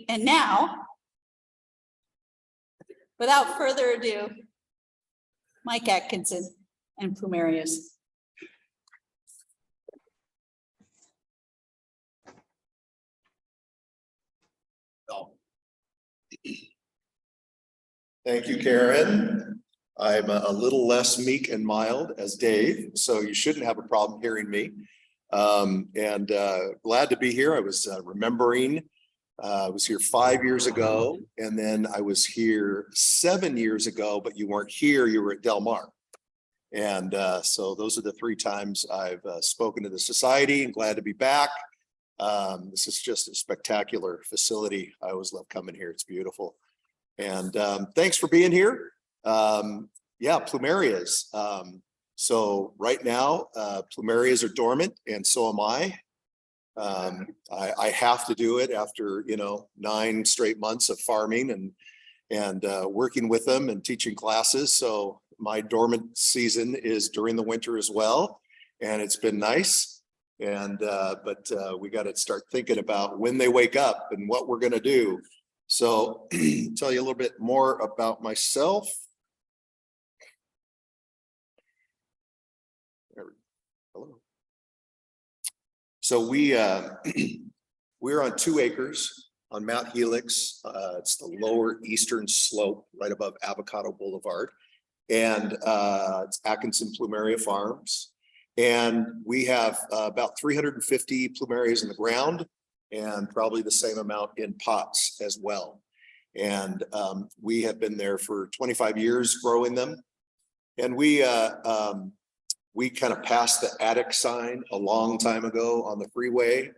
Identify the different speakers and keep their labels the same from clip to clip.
Speaker 1: And now, without further ado, Mike Atkinson and Plumerias.
Speaker 2: Thank you, Karen. I'm a little less meek and mild as Dave, so you shouldn't have a problem hearing me. Glad to be here. I was remembering, I was here 5 years ago, and then I was here 7 years ago, but you weren't here, you were at Del Mar. And so those are the 3 times I've spoken to the society, and glad to be back. This is just a spectacular facility. I always love coming here. It's beautiful. And thanks for being here. Yeah, Plumerias. So right now, Plumerias are dormant, and so am I. I have to do it after, 9 straight months of farming and working with them and teaching classes. So my dormant season is during the winter as well, and it's been nice. But we got to start thinking about when they wake up and what we're going to do. So tell you a little bit more about myself. Hello. So we're on 2 acres on Mount Helix. It's the lower eastern slope right above Avocado Boulevard, and it's Atkinson Plumeria Farms. And we have about 350 plumerias in the ground, and probably the same amount in pots as well. And we have been there for 25 years growing them. And we kind of passed the attic sign a long time ago on the freeway.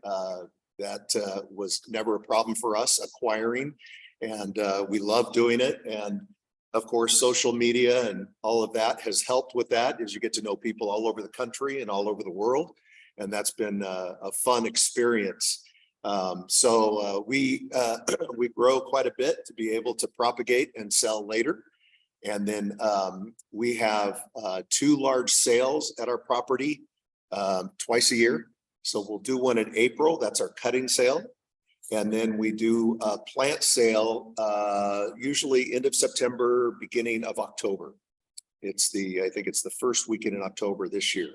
Speaker 2: That was never a problem for us acquiring, and we love doing it. And of course, social media and all of that has helped with that, as you get to know people all over the country and all over the world. And that's been a fun experience. We grow quite a bit to be able to propagate and sell later. And then we have 2 large sales at our property twice a year. So we'll do one in April. That's our cutting sale. And then we do a plant sale, usually end of September, beginning of October. I think it's the first weekend in October this year.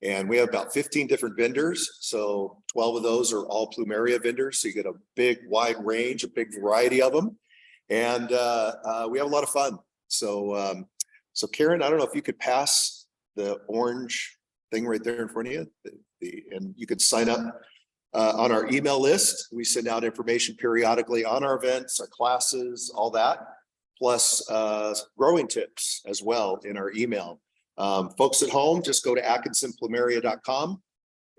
Speaker 2: And we have about 15 different vendors. So 12 of those are all Plumeria vendors. So you get a big wide range, a big variety of them. And we have a lot of fun. So Karen, I don't know if you could pass the orange thing right there in front of you, and you could sign up on our email list. We send out information periodically on our events, our classes, all that, plus growing tips as well in our email. Folks at home, just go to atkinsonplumeria.com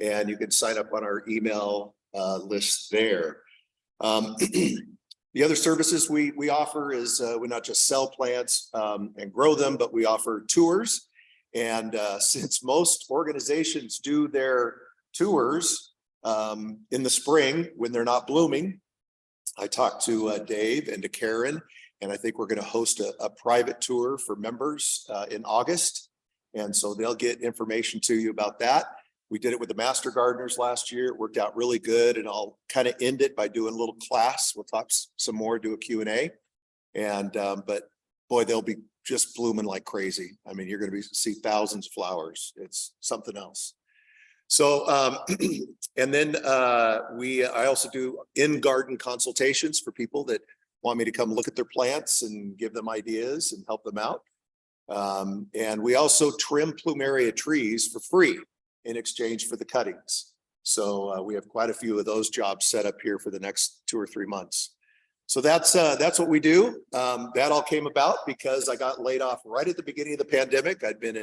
Speaker 2: and you can sign up on our email list there. The other services we offer is we not just sell plants and grow them, but we offer tours. And since most organizations do their tours in the spring when they're not blooming, I talked to Dave and to Karen, and I think we're going to host a private tour for members in August. And so they'll get information to you about that. We did it with the Master Gardeners last year. It worked out really good. And I'll kind of end it by doing a little class. We'll talk some more, do a Q&A. But boy, they'll be just blooming like crazy. I mean, you're going to see thousands of flowers. It's something else. So, and then I also do in-garden consultations for people that want me to come look at their plants and give them ideas and help them out. And we also trim plumeria trees for free in exchange for the cuttings. So we have quite a few of those jobs set up here for the next 2 or 3 months. So that's what we do. That all came about because I got laid off right at the beginning of the pandemic. I'd been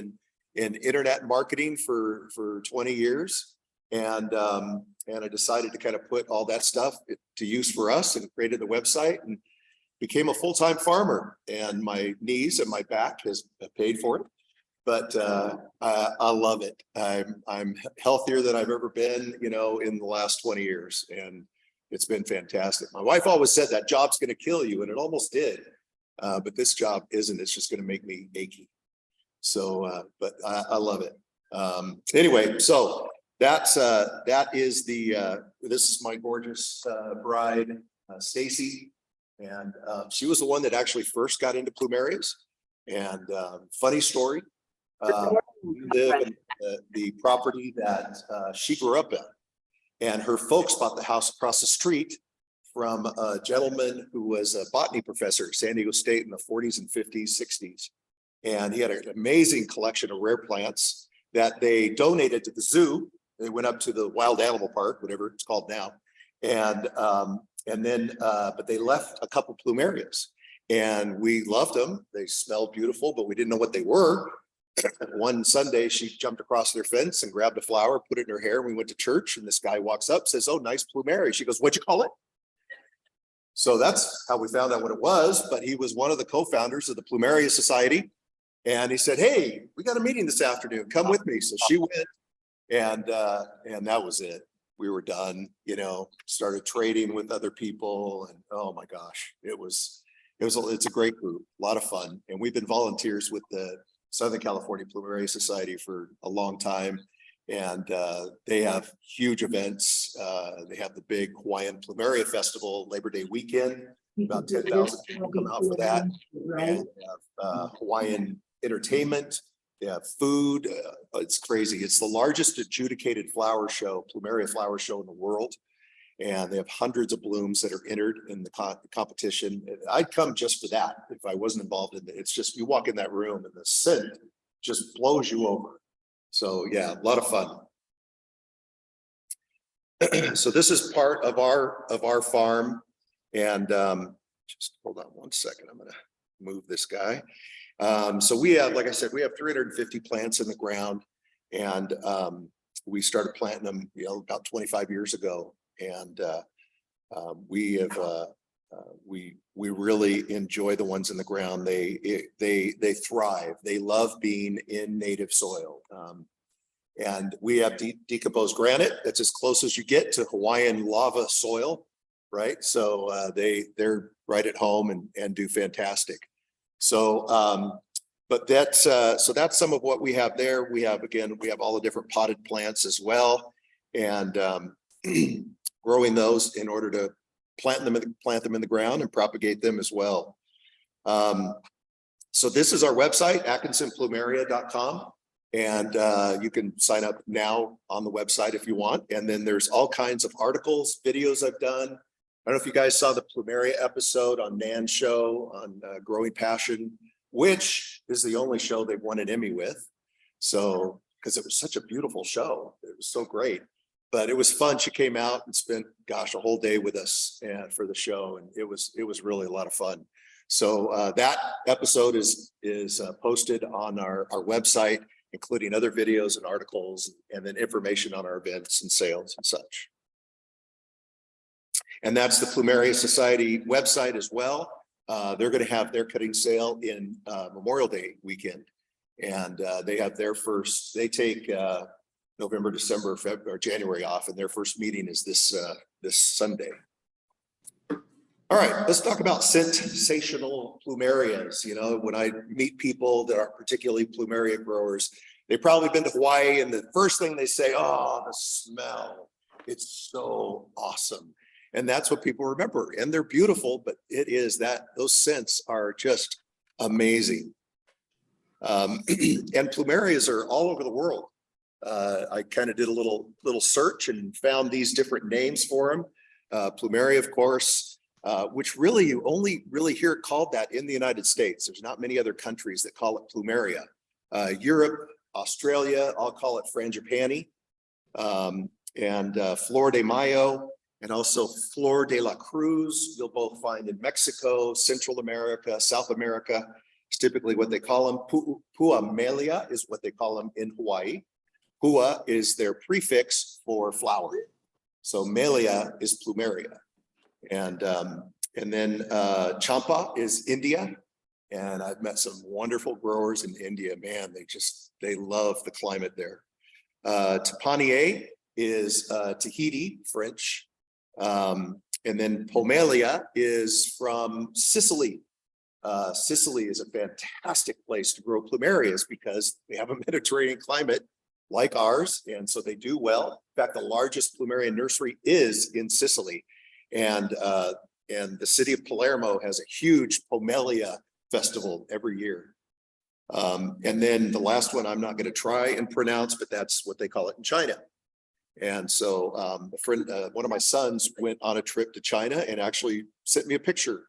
Speaker 2: in internet marketing for 20 years. And I decided to kind of put all that stuff to use for us and created the website and became a full-time farmer. And my knees and my back has paid for it. But I love it. I'm healthier than I've ever been, in the last 20 years. And it's been fantastic. My wife always said that job's going to kill you, and it almost did. But this job isn't. It's just going to make me achy. So, but I love it. Anyway, so that is this is my gorgeous bride, Stacy. And she was the one that actually first got into Plumerias. And funny story, we live in the property that she grew up in. And her folks bought the house across the street from a gentleman who was a botany professor at San Diego State in the 40s and 50s, 60s. And he had an amazing collection of rare plants that they donated to the zoo. They went up to the wild animal park, whatever it's called now. And then, but they left a couple Plumerias and we loved them. They smelled beautiful, but we didn't know what they were. One Sunday, she jumped across their fence and grabbed a flower, put it in her hair. And we went to church and this guy walks up, says, "Oh, nice Plumeria." She goes, "What'd you call it?" So that's how we found out what it was. But he was one of the co-founders of the Plumeria Society. And he said, "Hey, we got a meeting this afternoon. Come with me." So she went, and that was it. We were done, you know, started trading with other people, and oh my gosh, it's a great group, a lot of fun. And we've been volunteers with the Southern California Plumeria Society for a long time. And they have huge events. They have the big Hawaiian Plumeria Festival, Labor Day weekend. About 10,000 people come out for that. And they have Hawaiian entertainment. They have food. It's crazy. It's the largest adjudicated flower show, Plumeria flower show in the world. And they have hundreds of blooms that are entered in the competition. I'd come just for that if I wasn't involved in it. It's just, you walk in that room and the scent just blows you over. So yeah, a lot of fun. So this is part of our farm. And just hold on one second. I'm gonna move this guy. So we have, like I said, we have 350 plants in the ground, and we started planting them, you know, about 25 years ago. And we really enjoy the ones in the ground. They thrive. They love being in native soil. And we have decomposed granite. That's as close as you get to Hawaiian lava soil, right? So they're right at home and do fantastic. So, but that's some of what we have there. We have all the different potted plants as well, and growing those in order to plant them in the ground and propagate them as well. So this is our website, atkinsonplumeria.com, and you can sign up now on the website if you want. And then there's all kinds of articles, videos I've done. I don't know if you guys saw the Plumeria episode on Nan's show on Growing Passion, which is the only show they've won an Emmy with. So, because it was such a beautiful show. It was so great, but it was fun. She came out and spent, gosh, a whole day with us and for the show. And it was really a lot of fun. So that episode is posted on our website, including other videos and articles, and then information on our events and sales and such. And that's the Plumeria Society website as well. They're going to have their cutting sale in Memorial Day weekend. And they have their first, they take November, December, February, or January off, and their first meeting is this Sunday. All right, let's talk about sensational plumerias. You know, when I meet people that are particularly plumeria growers, they've probably been to Hawaii, and the first thing they say, "Oh, the smell, it's so awesome." And that's what people remember. And they're beautiful, but it is that those scents are just amazing. And plumerias are all over the world. I kind of did a little search and found these different names for them. Plumeria, of course, which really you only really hear it called that in the United States. There's not many other countries that call it Plumeria. Europe, Australia, I'll call it Frangipani, and Flor de Mayo, and also Flor de la Cruz. You'll both find in Mexico, Central America, South America. It's typically what they call them. Puamelia is what they call them in Hawaii. Pua is their prefix for flower. So Melia is Plumeria. And then Champa is India. And I've met some wonderful growers in India. Man, they love the climate there. Tepanier is Tahiti, French. And then Pomelia is from Sicily. Sicily is a fantastic place to grow plumerias because they have a Mediterranean climate like ours, and so they do well. In fact, the largest plumeria nursery is in Sicily, and and the city of Palermo has a huge Pomelia festival every year. And then the last one I'm not going to try and pronounce, but that's what they call it in China. And so a friend, one of my sons went on a trip to China and actually sent me a picture.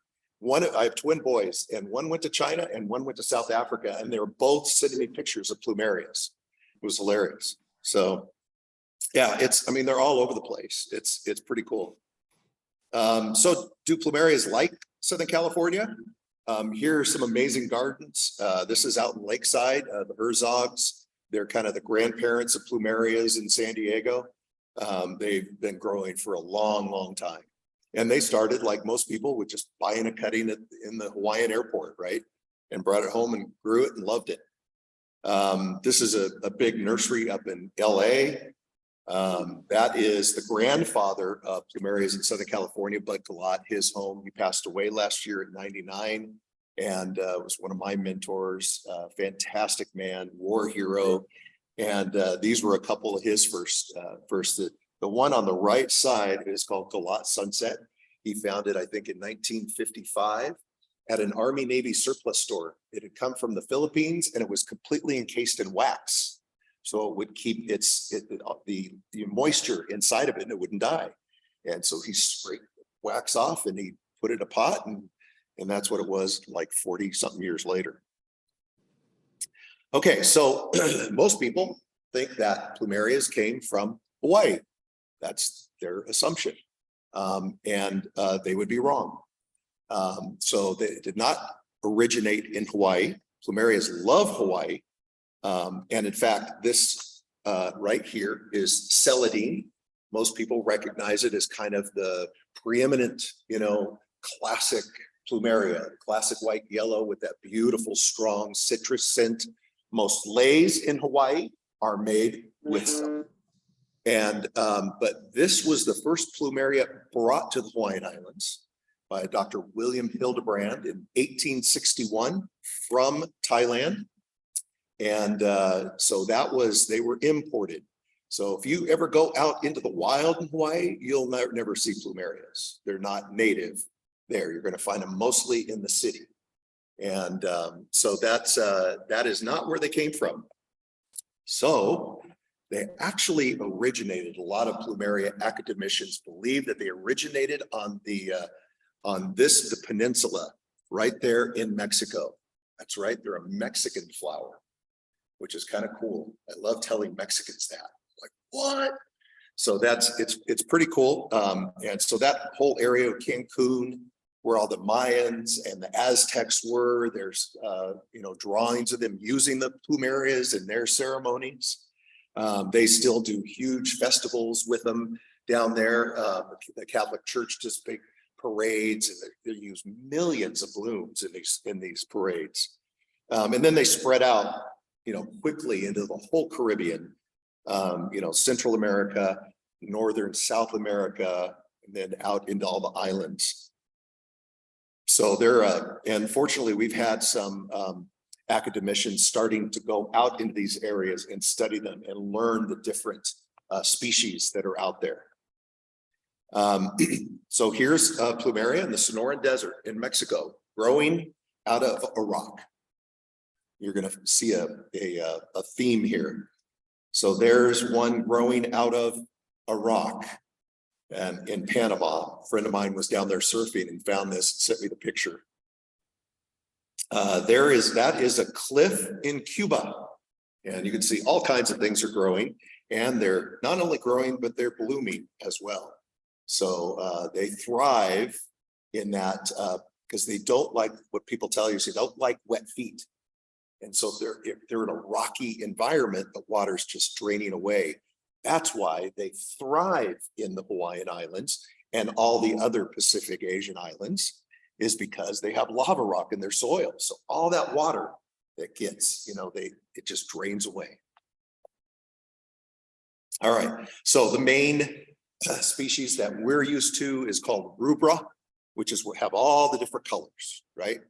Speaker 2: I have twin boys, and one went to China and one went to South Africa, and they were both sending me pictures of Plumerias. It was hilarious. So yeah, I mean, they're all over the place. It's pretty cool. So do Plumerias like Southern California? Here are some amazing gardens. This is out in Lakeside, the Herzogs. They're kind of the grandparents of Plumerias in San Diego. They've been growing for a long, long time. And they started, like most people, with just buying a cutting in the Hawaiian airport, right? And brought it home and grew it and loved it. This is a big nursery up in LA. That is the grandfather of Plumerias in Southern California, Bud Galat, his home. He passed away last year at 99 and was one of my mentors, fantastic man, war hero. And these were a couple of his first. The one on the right side is called Galat Sunset. He found it, I think, in 1955 at an Army Navy surplus store. It had come from the Philippines and it was completely encased in wax. So it would keep the moisture inside of it and it wouldn't die. And so he scraped wax off and he put it in a pot and that's what it was like 40 something years later. Okay, so most people think that Plumerias came from Hawaii. That's their assumption. And they would be wrong. So they did not originate in Hawaii. Plumerias love Hawaii. And in fact, this right here is celandine. Most people recognize it as kind of the preeminent, classic Plumeria, classic white yellow with that beautiful, strong citrus scent. Most leis in Hawaii are made with some. And but this was the first Plumeria brought to the Hawaiian Islands by Dr. William Hildebrand in 1861 from Thailand. And so they were imported. So if you ever go out into the wild in Hawaii, you'll never see Plumerias. They're not native there. You're going to find them mostly in the city. And so that is not where they came from. So they actually originated, a lot of Plumeria academicians believe that they originated on the peninsula right there in Mexico. That's right, they're a Mexican flower, which is kind of cool. I love telling Mexicans that. Like, what? So it's pretty cool. And so that whole area of Cancun, where all the Mayans and the Aztecs were, there's drawings of them using the Plumerias in their ceremonies. They still do huge festivals with them down there. The Catholic Church does big parades, and they use millions of blooms in these parades. And then they spread out, quickly into the whole Caribbean, Central America, Northern South America, and then out into all the islands. So and fortunately, we've had some academicians starting to go out into these areas and study them and learn the different species that are out there. So here's Plumeria in the Sonoran Desert in Mexico, growing out of a rock. You're going to see a theme here. So there's one growing out of a rock. And in Panama, a friend of mine was down there surfing and found this and sent me the picture. That is a cliff in Cuba. And you can see all kinds of things are growing, and they're not only growing, but they're blooming as well. So they thrive in that because they don't like what people tell you, they don't like wet feet. And so if they're in a rocky environment, the water's just draining away. That's why they thrive in the Hawaiian Islands and all the other Pacific Asian islands, is because they have lava rock in their soil. So all that water that gets, it just drains away. All right, so the main species that we're used to is called rubra, which is what have all the different colors, right?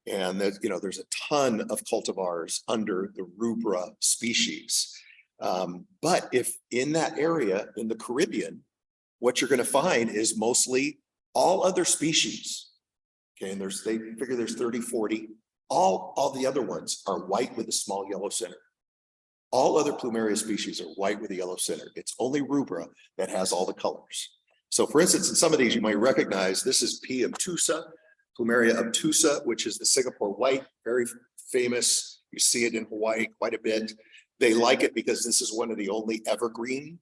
Speaker 2: And there's a ton of cultivars under the rubra species. But if in that area in the Caribbean, what you're going to find is mostly All other species, okay, and they figure there's 30, 40, all the other ones are white with a small yellow center. All other Plumeria species are white with a yellow center. It's only rubra that has all the colors. So for instance, in some of these you might recognize, this is P. obtusa, Plumeria obtusa, which is the Singapore white, very famous. You see it in Hawaii quite a bit. They like it because this is one of the only evergreen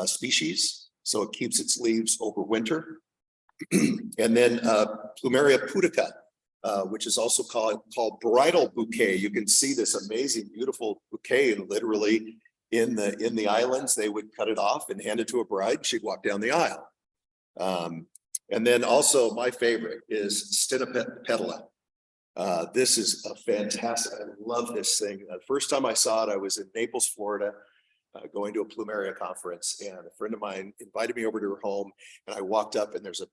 Speaker 2: species. So it keeps its leaves over winter. And then Plumeria pudica, which is also called bridal bouquet. You can see this amazing, beautiful bouquet, and literally in the islands, they would cut it off and hand it to a bride. She'd walk down the aisle. And then also my favorite is Stenopetala. This is a fantastic, I love this thing. The first time I saw it, I was in Naples, Florida, going to a Plumeria conference, and a friend of mine invited me over to her home, and I walked up and there's a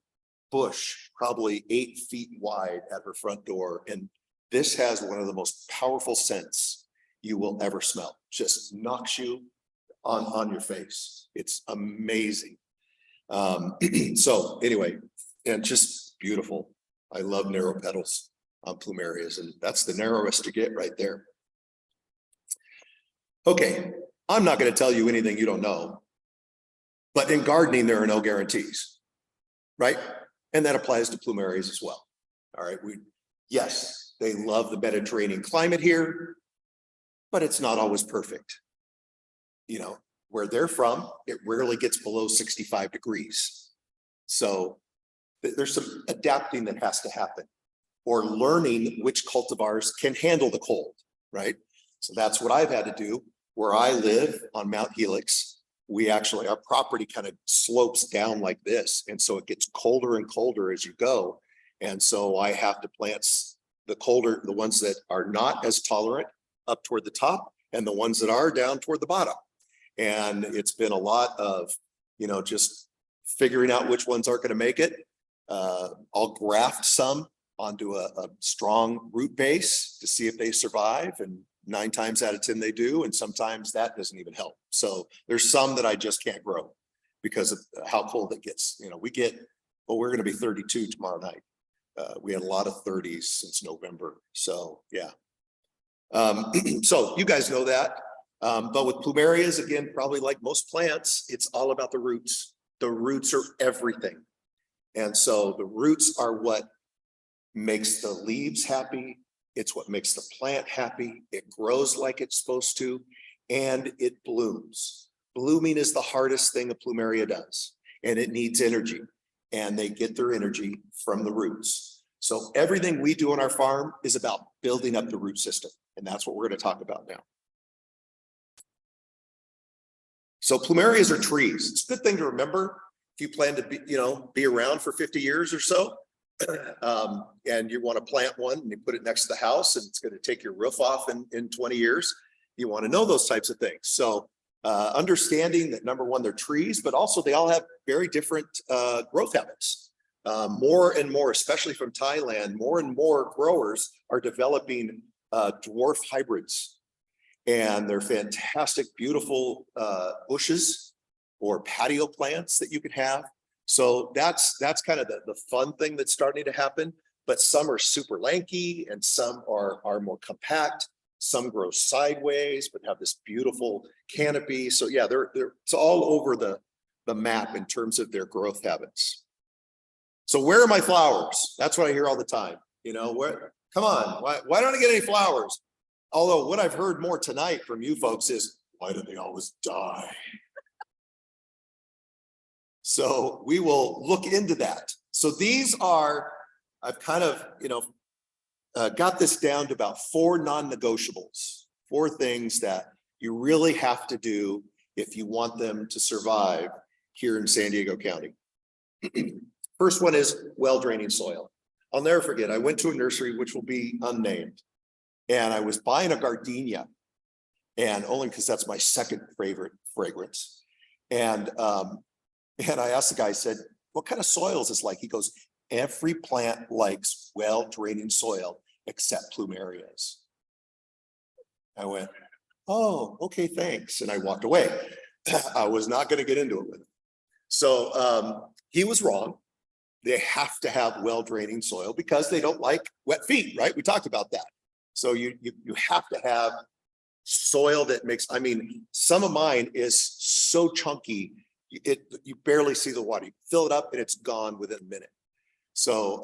Speaker 2: bush probably 8 feet wide at her front door. And this has one of the most powerful scents you will ever smell. Just knocks you on your face. It's amazing. So anyway, and just beautiful. I love narrow petals on Plumerias, and that's the narrowest to get right there. Okay, I'm not going to tell you anything you don't know, but in gardening, there are no guarantees, right? And that applies to Plumerias as well. All right, yes, they love the Mediterranean climate here, but it's not always perfect. You know, where they're from, it rarely gets below 65 degrees. So there's some adapting that has to happen, or learning which cultivars can handle the cold, right? So that's what I've had to do. Where I live on Mount Helix, our property kind of slopes down like this. And so it gets colder and colder as you go. And so I have to plant the ones that are not as tolerant up toward the top, and the ones that are down toward the bottom. And it's been a lot of, just figuring out which ones aren't going to make it. I'll graft some onto a strong root base to see if they survive. And 9 times out of 10 they do, and sometimes that doesn't even help. So there's some that I just can't grow because of how cold it gets. We're going to be 32 tomorrow night. We had a lot of 30s since November. So yeah. So you guys know that. But with Plumerias, again, probably like most plants, it's all about the roots. The roots are everything. And so the roots are what makes the leaves happy. It's what makes the plant happy. It grows like it's supposed to, and it blooms. Blooming is the hardest thing a Plumeria does, and it needs energy, and they get their energy from the roots. So everything we do on our farm is about building up the root system, and that's what we're going to talk about now. So Plumerias are trees. It's a good thing to remember if you plan to be around for 50 years or so. And you want to plant one and you put it next to the house, and it's going to take your roof off in 20 years. You want to know those types of things. So understanding that, number one, they're trees, but also they all have very different growth habits. More and more, especially from Thailand, more and more growers are developing dwarf hybrids, and they're fantastic, beautiful bushes or patio plants that you could have. So that's kind of the fun thing that's starting to happen. But some are super lanky, and some are more compact. Some grow sideways but have this beautiful canopy. So yeah, it's all over the map in terms of their growth habits. So where are my flowers? That's what I hear all the time. Come on, why don't I get any flowers? Although what I've heard more tonight from you folks is, why do they always die? So we will look into that. So I've kind of, got this down to about 4 non-negotiables, 4 things that you really have to do if you want them to survive here in San Diego County. First one is well-draining soil. I'll never forget, I went to a nursery, which will be unnamed, and I was buying a gardenia, and only because that's my second favorite fragrance. And I asked the guy, I said, what kind of soil is this like? He goes, every plant likes well-draining soil except Plumerias. I went, oh, okay, thanks. And I walked away. I was not going to get into it with him. So he was wrong. They have to have well-draining soil because they don't like wet feet, right? We talked about that. So you have to have soil that makes, I mean, some of mine is so chunky, you barely see the water. You fill it up and it's gone within a minute. So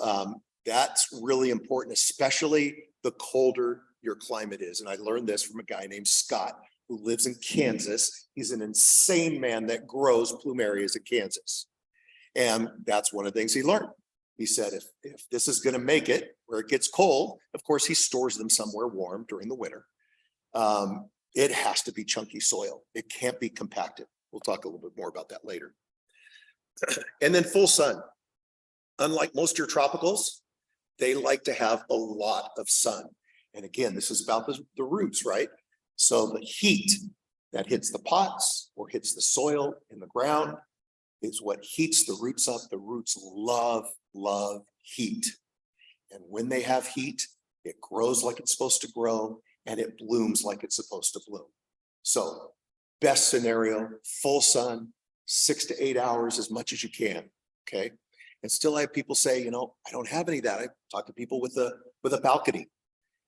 Speaker 2: that's really important, especially the colder your climate is. And I learned this from a guy named Scott who lives in Kansas. He's an insane man that grows plumerias in Kansas. And that's one of the things he learned. He said, if this is going to make it where it gets cold, of course, he stores them somewhere warm during the winter. It has to be chunky soil. It can't be compacted. We'll talk a little bit more about that later. And then full sun. Unlike most of your tropicals, they like to have a lot of sun. And again, this is about the roots, right? So the heat that hits the pots or hits the soil in the ground is what heats the roots up. The roots love heat. And when they have heat, it grows like it's supposed to grow and it blooms like it's supposed to bloom. So best scenario, full sun, 6 to 8 hours, as much as you can, okay? And still I have people say, you know, I don't have any of that. I talk to people with a balcony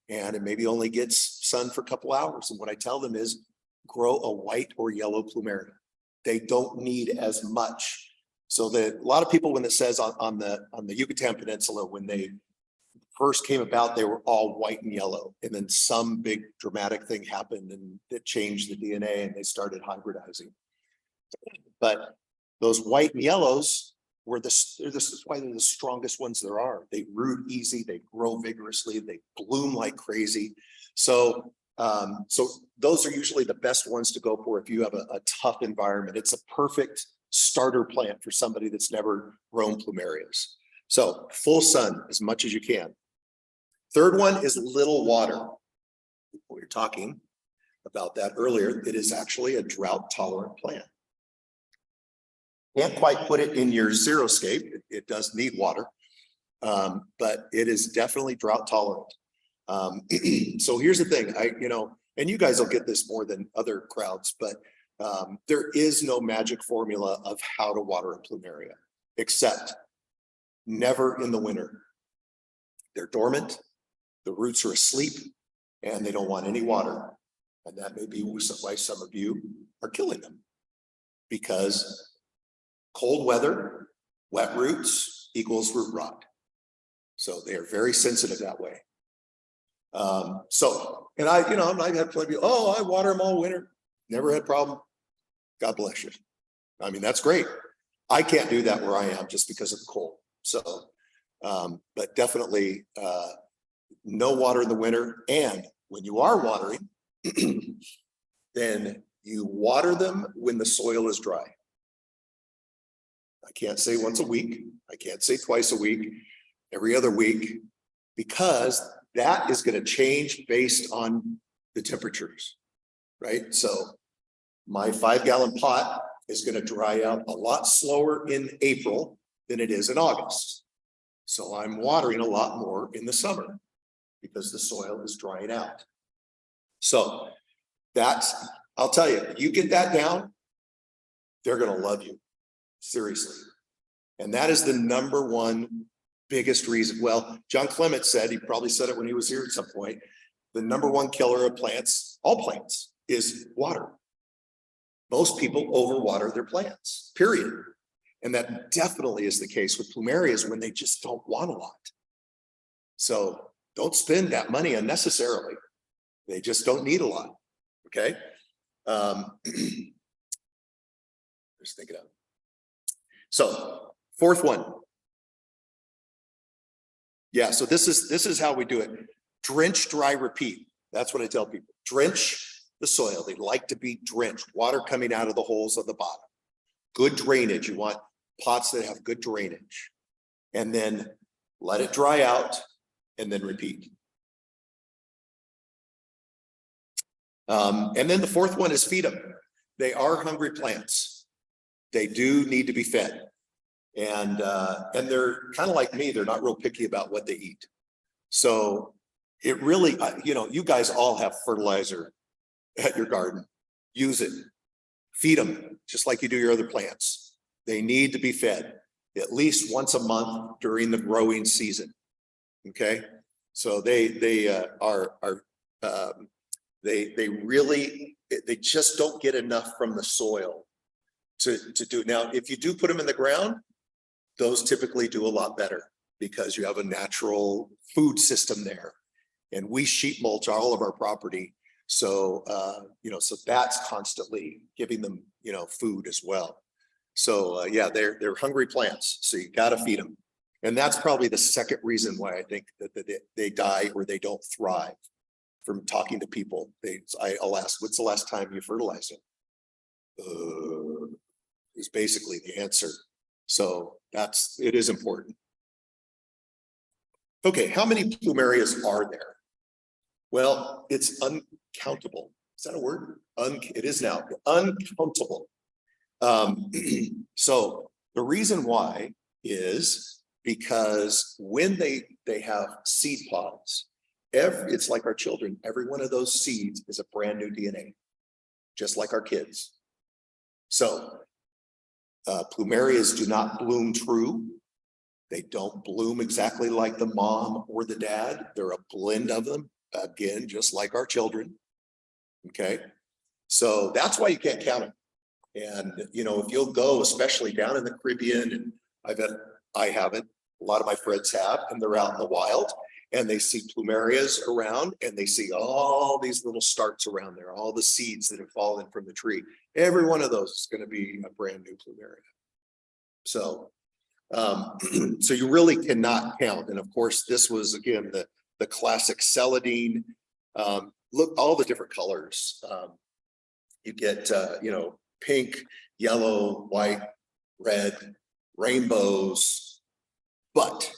Speaker 2: and it maybe only gets sun for a couple hours. And what I tell them is grow a white or yellow plumeria. They don't need as much. So that a lot of people, when it says on the Yucatan Peninsula, when they first came about, they were all white and yellow. And then some big dramatic thing happened and it changed the DNA and they started hybridizing. But those white and yellows were this is why they're the strongest ones there are. They root easy, they grow vigorously, they bloom like crazy. So those are usually the best ones to go for if you have a tough environment. It's a perfect starter plant for somebody that's never grown plumerias. So full sun as much as you can. Third one is little water. We were talking about that earlier. It is actually a drought tolerant plant. Can't quite put it in your xeriscape. It does need water, but it is definitely drought tolerant. So here's the thing, and you guys will get this more than other crowds, but there is no magic formula of how to water a plumeria, except never in the winter. They're dormant, the roots are asleep, and they don't want any water. And that may be why some of you are killing them, because cold weather, wet roots equals root rot. So they are very sensitive that way. And I've had plenty of people, I water them all winter, never had a problem. God bless you. I mean, that's great. I can't do that where I am just because of the cold. So, but definitely no water in the winter. And when you are watering, then you water them when the soil is dry. I can't say once a week. I can't say twice a week, every other week, because that is going to change based on the temperatures, right? So my 5-gallon pot is going to dry out a lot slower in April than it is in August. So I'm watering a lot more in the summer because the soil is drying out. So I'll tell you, you get that down, they're going to love you, seriously. And that is the number one biggest reason. Well, John Clement said, he probably said it when he was here at some point, the number one killer of plants, all plants, is water. Most people overwater their plants, period. And that definitely is the case with plumerias when they just don't want a lot. So don't spend that money unnecessarily. They just don't need a lot, okay? Just think it out. So fourth one. Yeah, so this is how we do it. Drench, dry, repeat. That's what I tell people. Drench the soil. They like to be drenched. Water coming out of the holes of the bottom. Good drainage. You want pots that have good drainage. And then let it dry out and then repeat. And then the fourth one is feed them. They are hungry plants. They do need to be fed. And they're kind of like me, they're not real picky about what they eat. So it really, you guys all have fertilizer at your garden. Use it, feed them just like you do your other plants. They need to be fed. at least once a month during the growing season. Okay, so they really, they just don't get enough from the soil to do. Now, if you do put them in the ground, those typically do a lot better because you have a natural food system there. And we sheet mulch all of our property. So, so that's constantly giving them, food as well. So yeah, they're hungry plants. So you got to feed them. And that's probably the second reason why I think that they die or they don't thrive. From talking to people, I'll ask, what's the last time you fertilized them? Is basically the answer. So it is important. Okay, how many plumerias are there? Well, it's uncountable. Is that a word? It is now uncountable. So the reason why is because when they have seed pods, it's like our children. Every one of those seeds is a brand new DNA, just like our kids. So plumerias do not bloom true. They don't bloom exactly like the mom or the dad. They're a blend of them, again, just like our children. Okay, so that's why you can't count them. And if you'll go, especially down in the Caribbean, and I haven't, a lot of my friends have, and they're out in the wild, and they see plumerias around, and they see all these little starts around there, all the seeds that have fallen from the tree. Every one of those is going to be a brand new plumeria. So, so you really cannot count. And of course, this was again the classic celandine. Look, all the different colors. You get pink, yellow, white, red, rainbows, but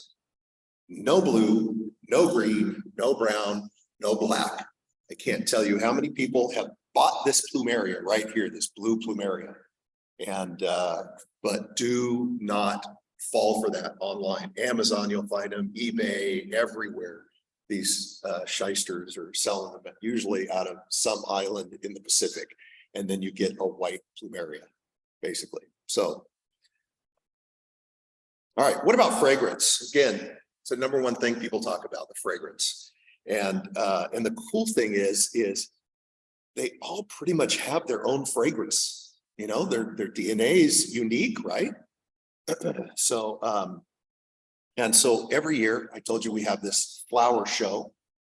Speaker 2: no blue, no green, no brown, no black. I can't tell you how many people have bought this plumeria right here, this blue plumeria, and but do not fall for that online. Amazon, you'll find them, eBay, everywhere. These shysters are selling them, usually out of some island in the Pacific, and then you get a white plumeria, basically. So, all right, what about fragrance? Again, it's the number one thing people talk about, the fragrance. And the cool thing is they all pretty much have their own fragrance. Their DNA is unique, right? So, and so every year, I told you we have this flower show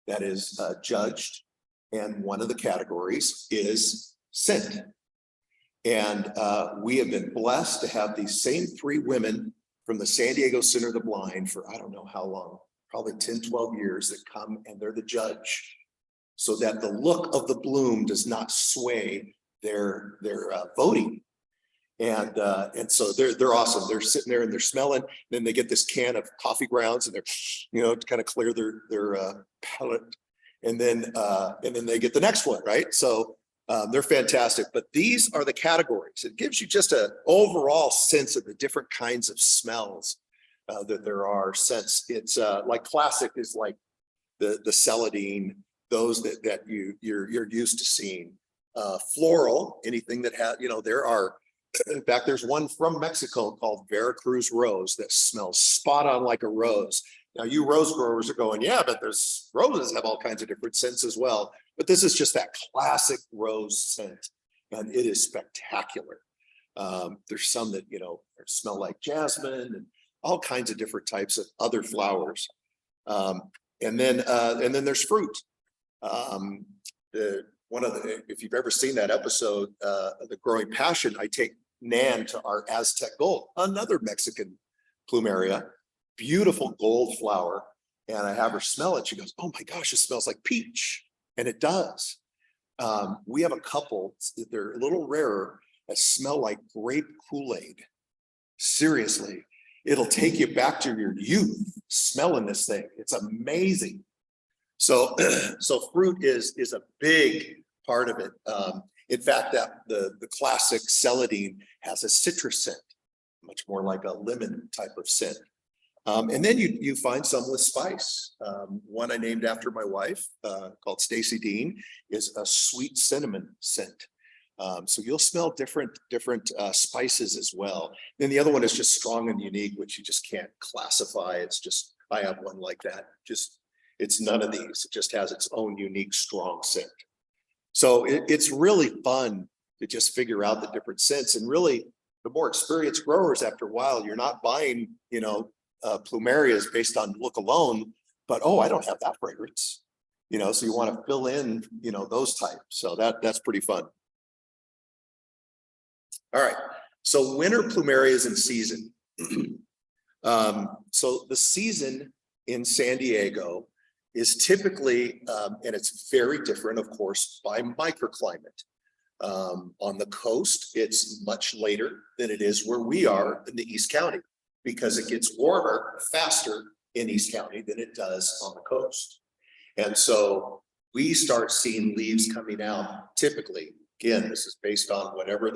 Speaker 2: that is judged, and one of the categories is scent. And we have been blessed to have these same 3 women from the San Diego Center of the Blind for I don't know how long, probably 10, 12 years, that come and they're the judge, so that the look of the bloom does not sway their voting. And so they're awesome. They're sitting there and they're smelling. Then they get this can of coffee grounds and they're to kind of clear their palate. And then they get the next one, right? So they're fantastic. But these are the categories. It gives you just an overall sense of the different kinds of smells that there are. Since it's like classic is like the celandine, those that you're used to seeing. Floral, anything that has, there are. In fact, there's one from Mexico called Veracruz Rose that smells spot on like a rose. Now, you rose growers are going, yeah, but there's roses have all kinds of different scents as well. But this is just that classic rose scent, and it is spectacular. There's some that smell like jasmine and all kinds of different types of other flowers. And then there's fruit. If you've ever seen that episode, The Growing Passion, I take Nan to our Aztec Gold, another Mexican plumeria, beautiful gold flower. And I have her smell it. She goes, oh my gosh, it smells like peach. And it does. We have a couple, they're a little rarer, that smell like grape Kool-Aid. Seriously, it'll take you back to your youth smelling this thing. It's amazing. So, so fruit is a big part of it. In fact, that the classic celandine has a citrus scent, much more like a lemon type of scent. And then you find some with spice. One I named after my wife, called Stacy Dean, is a sweet cinnamon scent. So you'll smell different spices as well. Then the other one is just strong and unique, which you just can't classify. It's just, I have one like that. Just, it's none of these. It just has its own unique, strong scent. So it's really fun to just figure out the different scents. And really, the more experienced growers, after a while, you're not buying, Plumerias based on look alone, but, oh, I don't have that fragrance. So you want to fill in, those types. So that's pretty fun. All right. So winter Plumerias in season. So the season in San Diego is typically, and it's very different, of course, by microclimate. On the coast, it's much later than it is where we are in the East County, because it gets warmer faster in East County than it does on the coast. And so we start seeing leaves coming out typically. Again, this is based on whatever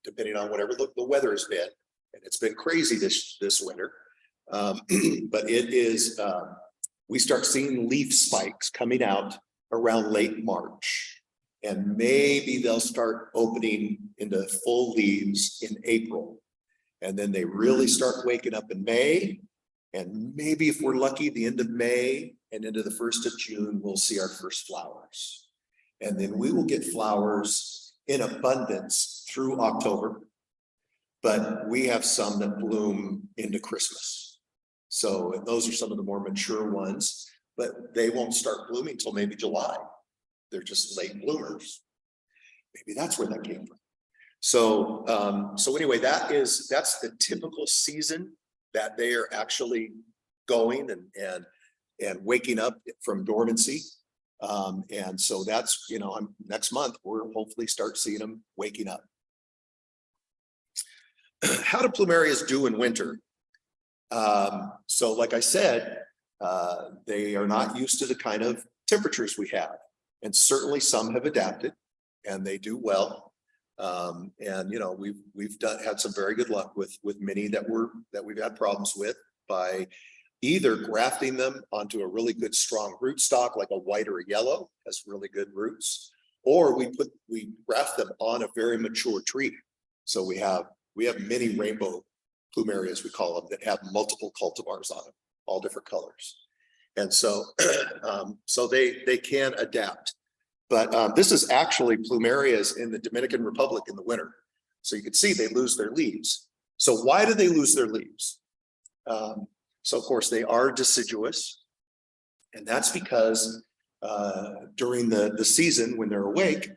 Speaker 2: depending on whatever the weather has been. And it's been crazy this winter. But it is, we start seeing leaf spikes coming out around late March. And maybe they'll start opening into full leaves in April. And then they really start waking up in May. And maybe if we're lucky, the end of May and into the 1st of June, we'll see our first flowers. And then we will get flowers in abundance through October. But we have some that bloom into Christmas. So those are some of the more mature ones, but they won't start blooming till maybe July. They're just late bloomers. Maybe that's where that came from. So, anyway, that's the typical season that they are actually going and waking up from dormancy. And so that's, next month, we'll hopefully start seeing them waking up. How do Plumerias do in winter? So like I said, they are not used to the kind of temperatures we have. And certainly some have adapted and they do well. And we've had some very good luck with many that we've had problems with by either grafting them onto a really good strong rootstock, like a white or a yellow, has really good roots, or we graft them on a very mature tree. So we have many rainbow Plumerias, we call them, that have multiple cultivars on them, all different colors. And so, so they can adapt. But this is actually Plumerias in the Dominican Republic in the winter. So you can see they lose their leaves. So why do they lose their leaves? So of course they are deciduous. And that's because during the season when they're awake,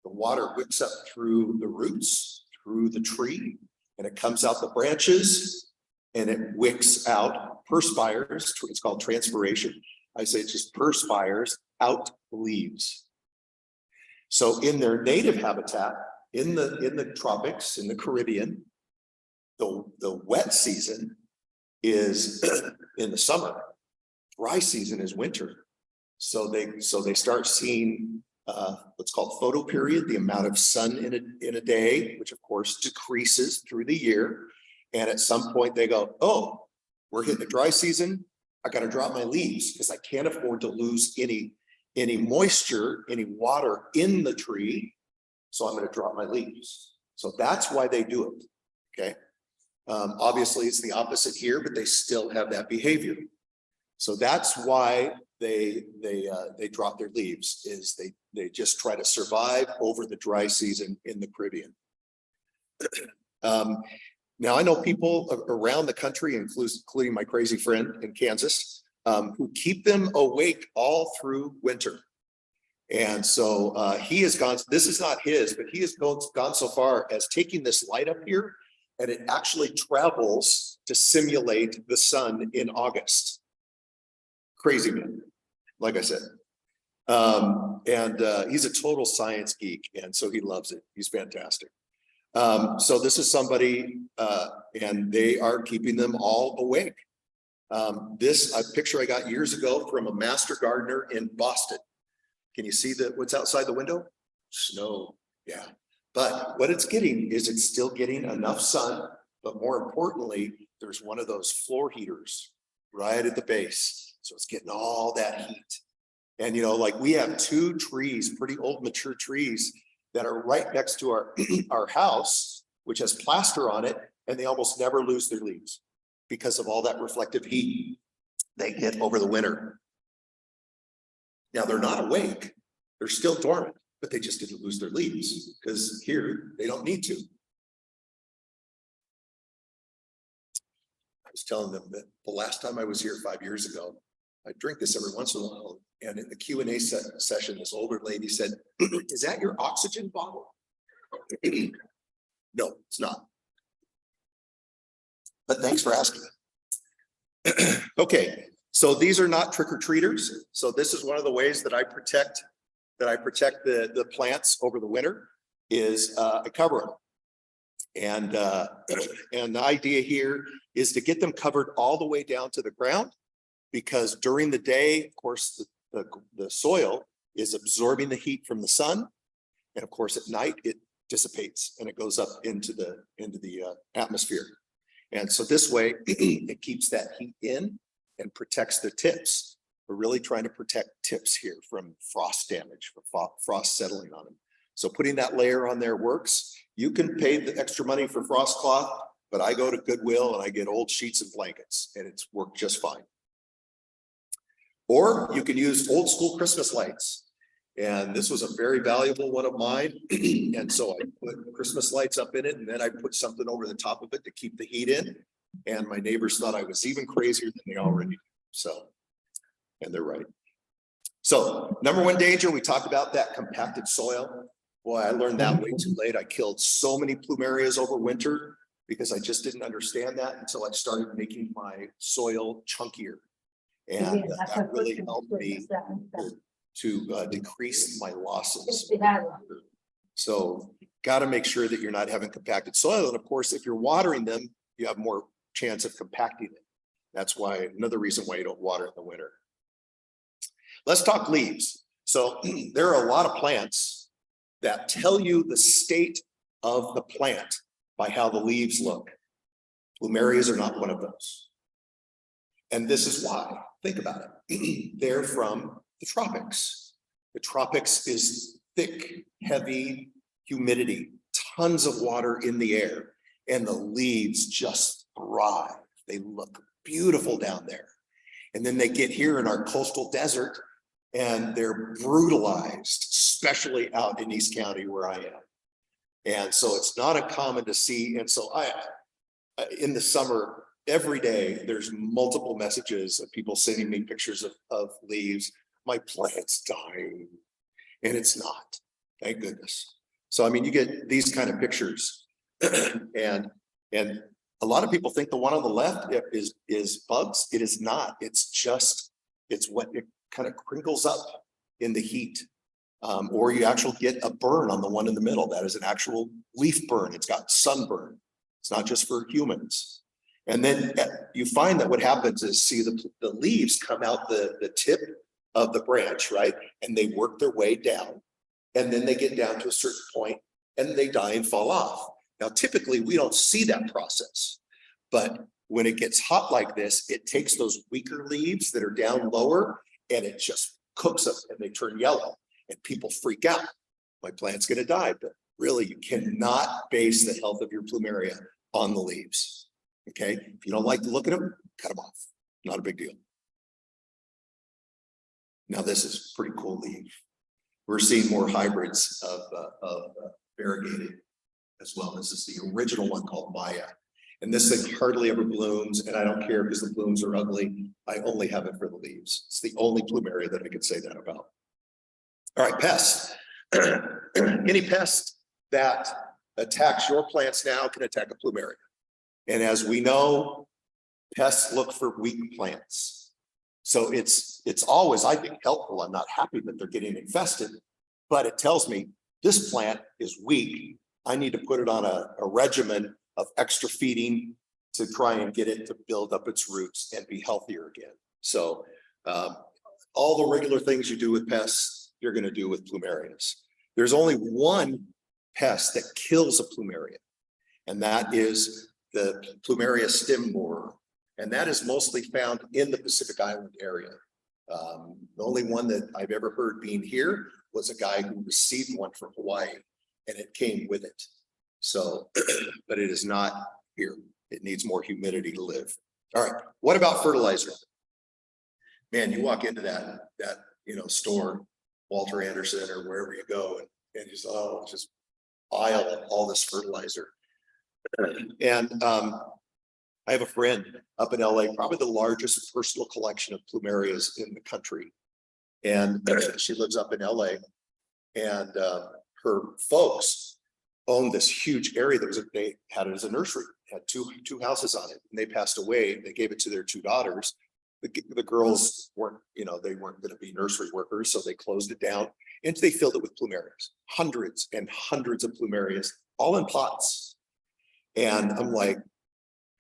Speaker 2: the water whips up through the roots, through the tree, and it comes out the branches and it wicks out, perspires, it's called transpiration. I say it just perspires out the leaves. So in their native habitat, in the tropics, in the Caribbean, the wet season is in the summer, dry season is winter. So they start seeing what's called photoperiod, the amount of sun in a day, which of course decreases through the year. And at some point they go, oh, we're hitting the dry season. I got to drop my leaves because I can't afford to lose any moisture, any water in the tree. So I'm going to drop my leaves. So that's why they do it. Okay. Obviously it's the opposite here, but they still have that behavior. So that's why they drop their leaves, is they just try to survive over the dry season in the Caribbean. Now I know people around the country, including my crazy friend in Kansas, who keep them awake all through winter. And so he has gone, this is not his, but he has gone so far as taking this light up here, and it actually travels to simulate the sun in August. Crazy man, like I said. He's a total science geek, and so he loves it. He's fantastic. So this is somebody, and they are keeping them all awake. This a picture I got years ago from a master gardener in Boston. Can you see what's outside the window? Snow, yeah. But what it's getting is it's still getting enough sun, but more importantly, there's one of those floor heaters right at the base. So it's getting all that heat. And like we have 2 trees, pretty old mature trees that are right next to our, our house, which has plaster on it, and they almost never lose their leaves because of all that reflective heat they get over the winter. Now they're not awake, they're still dormant, but they just didn't lose their leaves because here they don't need to. I was telling them that the last time I was here 5 years ago, I drink this every once in a while. And in the Q&A session, this older lady said, "Is that your oxygen bottle?" No, it's not. But thanks for asking. Okay, so these are not trick-or-treaters. So this is one of the ways that I protect the plants over the winter is I cover them. And the idea here is to get them covered all the way down to the ground, because during the day, of course, the soil is absorbing the heat from the sun, and of course at night it dissipates and it goes up into the atmosphere. And so this way it keeps that heat in and protects the tips. We're really trying to protect tips here from frost damage, from frost settling on them. So putting that layer on there works. You can pay the extra money for frost cloth, but I go to Goodwill and I get old sheets and blankets, and it's worked just fine. Or you can use old school Christmas lights. And this was a very valuable one of mine. And so I put Christmas lights up in it, and then I put something over the top of it to keep the heat in. And my neighbors thought I was even crazier than they already do. So, and they're right. So number one danger, we talked about that compacted soil. Boy, I learned that way too late. I killed so many plumerias over winter because I just didn't understand that until I started making my soil chunkier. And that really helped me to decrease my losses. So got to make sure that you're not having compacted soil. And of course, if you're watering them, you have more chance of compacting it. That's why another reason why you don't water in the winter. Let's talk leaves. So there are a lot of plants that tell you the state of the plant by how the leaves look. Plumerias are not one of those. And this is why. Think about it. They're from the tropics. The tropics is thick, heavy humidity, tons of water in the air, and the leaves just thrive. They look beautiful down there. And then they get here in our coastal desert and they're brutalized, especially out in East County where I am. And so it's not uncommon to see. And so in the summer, every day, there's multiple messages of people sending me pictures of leaves. My plant's dying, and it's not, thank goodness. So, I mean, you get these kind of pictures and a lot of people think the one on the left is bugs. It is not. It's what it kind of crinkles up in the heat. Or you actually get a burn on the one in the middle. That is an actual leaf burn. It's got sunburn. It's not just for humans. And then you find that what happens is, see the leaves come out the tip of the branch, right? And they work their way down. And then they get down to a certain point and they die and fall off. Now, typically we don't see that process, but when it gets hot like this, it takes those weaker leaves that are down lower and it just cooks them and they turn yellow and people freak out. My plant's gonna die, but really you cannot base the health of your plumeria on the leaves, okay? If you don't like the look at them, cut them off, not a big deal. Now this is pretty cool leaf. We're seeing more hybrids of variegated as well. This is the original one called Maya. And this thing hardly ever blooms, and I don't care because the blooms are ugly. I only have it for the leaves. It's the only plumeria that I could say that about. All right, pests. Any pest that attacks your plants now can attack a plumeria. And as we know, pests look for weak plants. So it's always, I think, helpful. I'm not happy that they're getting infested, but it tells me this plant is weak. I need to put it on a regimen of extra feeding to try and get it to build up its roots and be healthier again. So all the regular things you do with pests, you're going to do with plumerias. There's only one pest that kills a plumeria, and that is the Plumeria stem borer. And that is mostly found in the Pacific Island area. The only one that I've ever heard being here was a guy who received one from Hawaii. and it came with it. So, but it is not here. It needs more humidity to live. All right, what about fertilizer? Man, you walk into that store, Walter Anderson or wherever you go, and just aisle of all this fertilizer. And I have a friend up in LA, probably the largest personal collection of plumerias in the country. And she lives up in LA, and her folks owned this huge area that they had it as a nursery, had two houses on it, and they passed away. They gave it to their two daughters. The girls weren't, they weren't going to be nursery workers, so they closed it down and they filled it with plumerias, hundreds and hundreds of plumerias, all in pots. And I'm like,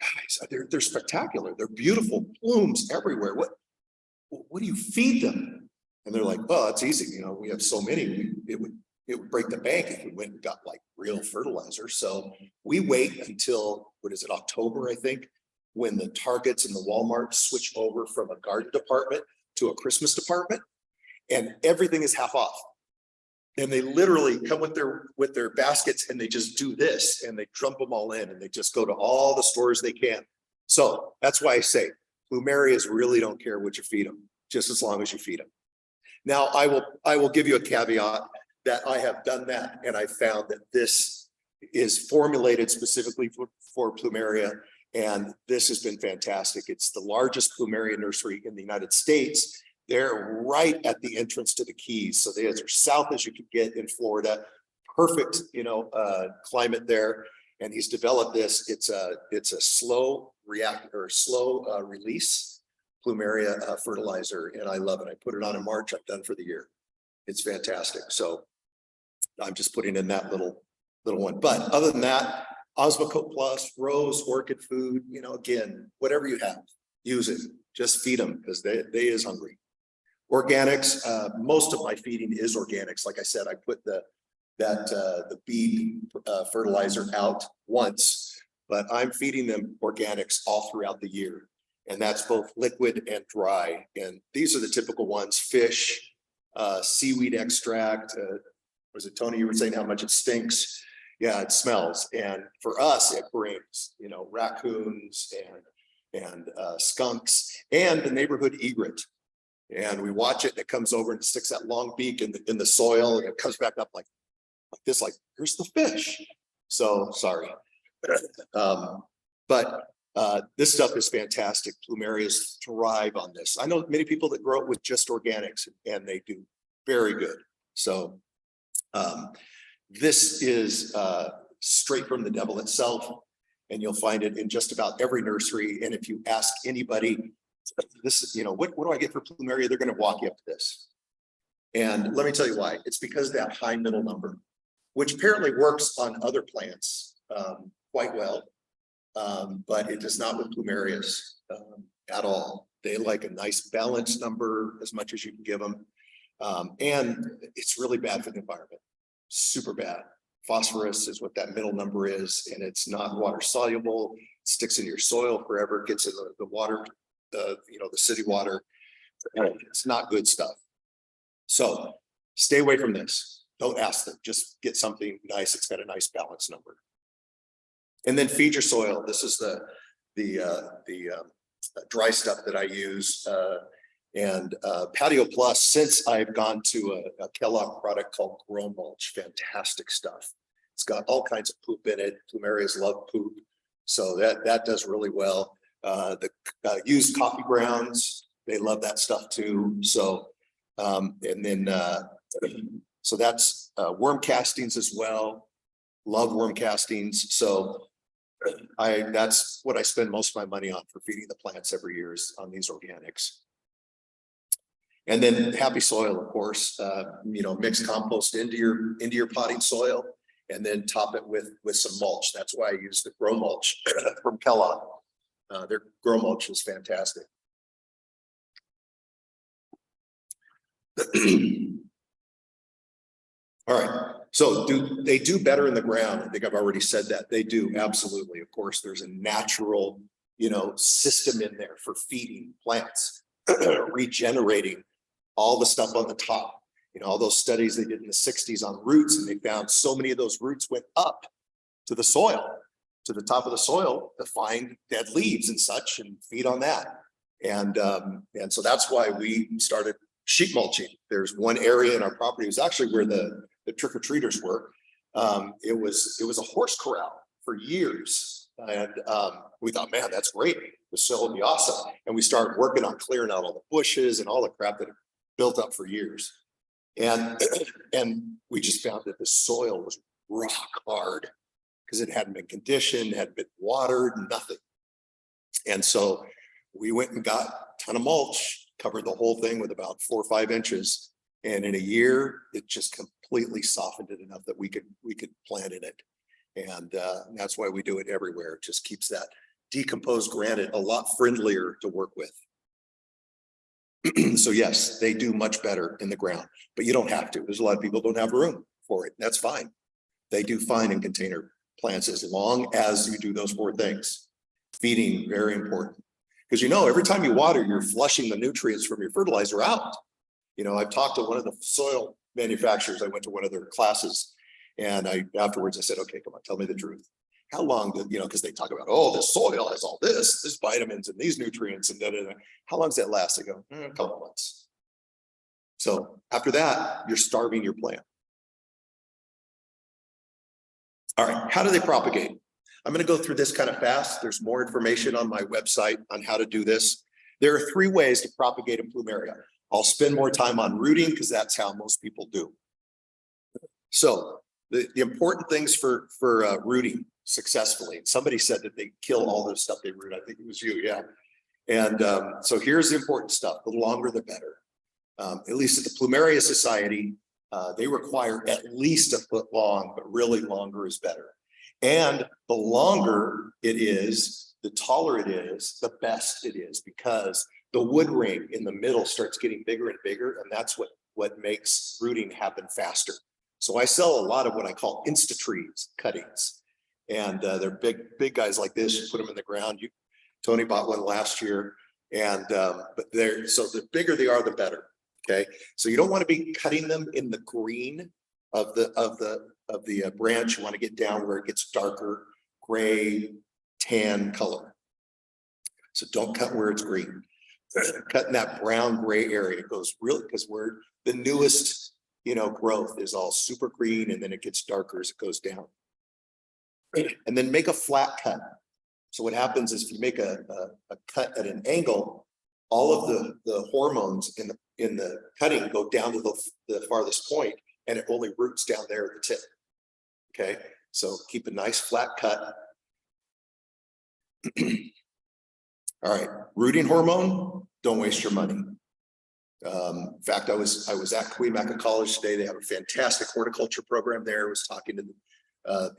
Speaker 2: guys, they're spectacular. They're beautiful plumes everywhere. What do you feed them? And they're like, well, it's easy. We have so many. It would break the bank if we went and got like real fertilizer. So we wait until, October, I think, when the Targets and the Walmarts switch over from a garden department to a Christmas department, and everything is half off. And they literally come with their baskets, and they just do this, and they dump them all in, and they just go to all the stores they can. So that's why I say plumerias really don't care what you feed them, just as long as you feed them. Now, I will give you a caveat that I have done that, and I found that this is formulated specifically for plumeria, and this has been fantastic. It's the largest plumeria nursery in the United States. They're right at the entrance to the Keys, so they're as south as you could get in Florida. Perfect, climate there. And he's developed this. It's a slow release plumeria fertilizer, and I love it. I put it on in March. I'm done for the year. It's fantastic. So I'm just putting in that little one. But other than that, Osmocote Plus, Rose, Orchid Food, again, whatever you have, use it. Just feed them, because they is hungry. Organics, most of my feeding is organics. Like I said, I put the bead fertilizer out once, but I'm feeding them organics all throughout the year. And that's both liquid and dry. And these are the typical ones: fish, seaweed extract. Was it Tony? You were saying how much it stinks. Yeah, it smells. And for us, it brings, raccoons and skunks and the neighborhood egret. And we watch it, and it comes over and sticks that long beak in the soil, and it comes back up like this, like, here's the fish. So sorry. But this stuff is fantastic. Plumerias thrive on this. I know many people that grow it with just organics, and they do very good. So this is straight from the devil itself, and you'll find it in just about every nursery. And if you ask anybody, this is, what do I get for plumeria? They're going to walk you up to this. And let me tell you why. It's because of that high middle number, which apparently works on other plants quite well, but it does not with plumerias at all. They like a nice balanced number, as much as you can give them. And it's really bad for the environment. Super bad. Phosphorus is what that middle number is, and it's not water soluble. It sticks in your soil forever, gets in the water, the city water. It's not good stuff. So stay away from this. Don't ask them. Just get something nice. It's got a nice balance number. And then feed your soil. This is the dry stuff that I use. And Patio Plus, since I've gone to a Kellogg product called Grow Mulch, fantastic stuff. It's got all kinds of poop in it. Plumerias love poop, so that does really well. The used coffee grounds, they love that stuff too. So and then so that's worm castings as well. Love worm castings. So that's what I spend most of my money on for feeding the plants every year, is on these organics. And then happy soil, of course, mix compost into your potting soil, and then top it with some mulch. That's why I use the Grow Mulch from Kellogg. Their Grow Mulch is fantastic. All right, so do they do better in the ground? I think I've already said that. They do, absolutely. Of course, there's a natural, system in there for feeding plants, regenerating all the stuff on the top. You know, all those studies they did in the 60s on roots, and they found so many of those roots went up to the soil, to the top of the soil to find dead leaves and such and feed on that. And so that's why we started sheep mulching. There's one area in our property, it was actually where the trick-or-treaters were. It was a horse corral for years. And we thought, man, that's great. The soil would be awesome. And we started working on clearing out all the bushes and all the crap that had built up for years. And we just found that the soil was rock hard because it hadn't been conditioned, hadn't been watered, nothing. And so we went and got a ton of mulch, covered the whole thing with about 4 or 5 inches. And in a year, it just completely softened it enough that we could plant in it. And that's why we do it everywhere. It just keeps that decomposed granite a lot friendlier to work with. So yes, they do much better in the ground, but you don't have to. There's a lot of people who don't have room for it. That's fine. They do fine in container plants as long as you do those 4 things. Feeding, very important. Because you know, every time you water, you're flushing the nutrients from your fertilizer out. You know, I've talked to one of the soil manufacturers. I went to one of their classes, and afterwards I said, okay, come on, tell me the truth. How long did, you know, because they talk about, oh, this soil has all this vitamins and these nutrients and da, da, da. How long does that last? I go, a couple months. So after that, you're starving your plant. All right, how do they propagate? I'm going to go through this kind of fast. There's more information on my website on how to do this. There are 3 ways to propagate in Plumeria. I'll spend more time on rooting because that's how most people do. So the important things for rooting successfully. Somebody said that they kill all the stuff they root. I think it was you, yeah. And so here's the important stuff. The longer, the better. At least at the Plumeria Society, they require at least 1 foot long, but really longer is better. And the longer it is, the taller it is, the best it is, because the wood ring in the middle starts getting bigger and bigger, and that's what makes rooting happen faster. So I sell a lot of what I call insta-trees cuttings, and they're big guys like this. You put them in the ground. Tony bought one last year, and but so the bigger they are, the better. Okay, so you don't want to be cutting them in the green of the branch. You want to get down where it gets darker, gray, tan color. So don't cut where it's green. Cut in that brown gray area. It goes really, because we're the newest, you know, growth is all super green, and then it gets darker as it goes down. And then make a flat cut. So what happens is if you make a cut at an angle, all of the hormones in the cutting go down to the farthest point, and it only roots down there at the tip. Okay, so keep a nice flat cut. All right, rooting hormone, don't waste your money. In fact, I was at Queen-Maca College today. They have a fantastic horticulture program there. I was talking to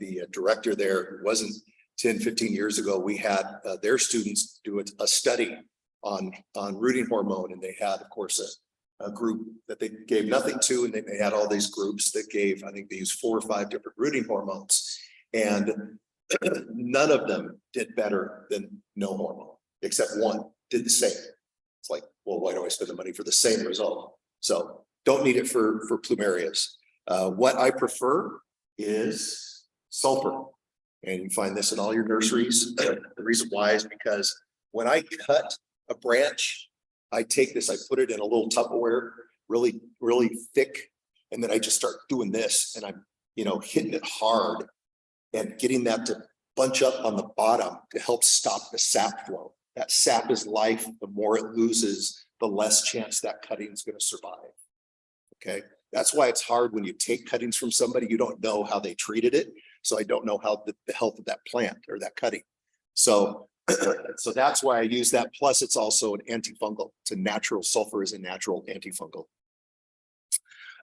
Speaker 2: the director there. It wasn't 10, 15 years ago. We had their students do a study on rooting hormone, and they had, of course, a group that they gave nothing to, and they had all these groups that gave, I think they used 4 or 5 different rooting hormones, and none of them did better than no hormone, except one did the same. It's like, well, why do I spend the money for the same result? So don't need it for plumerias. What I prefer is sulfur, and you find this in all your nurseries. The reason why is because when I cut a branch, I take this, I put it in a little Tupperware, really, really thick, and then I just start doing this, and I'm, you know, hitting it hard and getting that to bunch up on the bottom to help stop the sap flow. That sap is life. The more it loses, the less chance that cutting is going to survive. Okay, that's why it's hard when you take cuttings from somebody. You don't know how they treated it, so I don't know how the health of that plant or that cutting. So that's why I use that. Plus, it's also an antifungal. It's a natural, sulfur is a natural antifungal.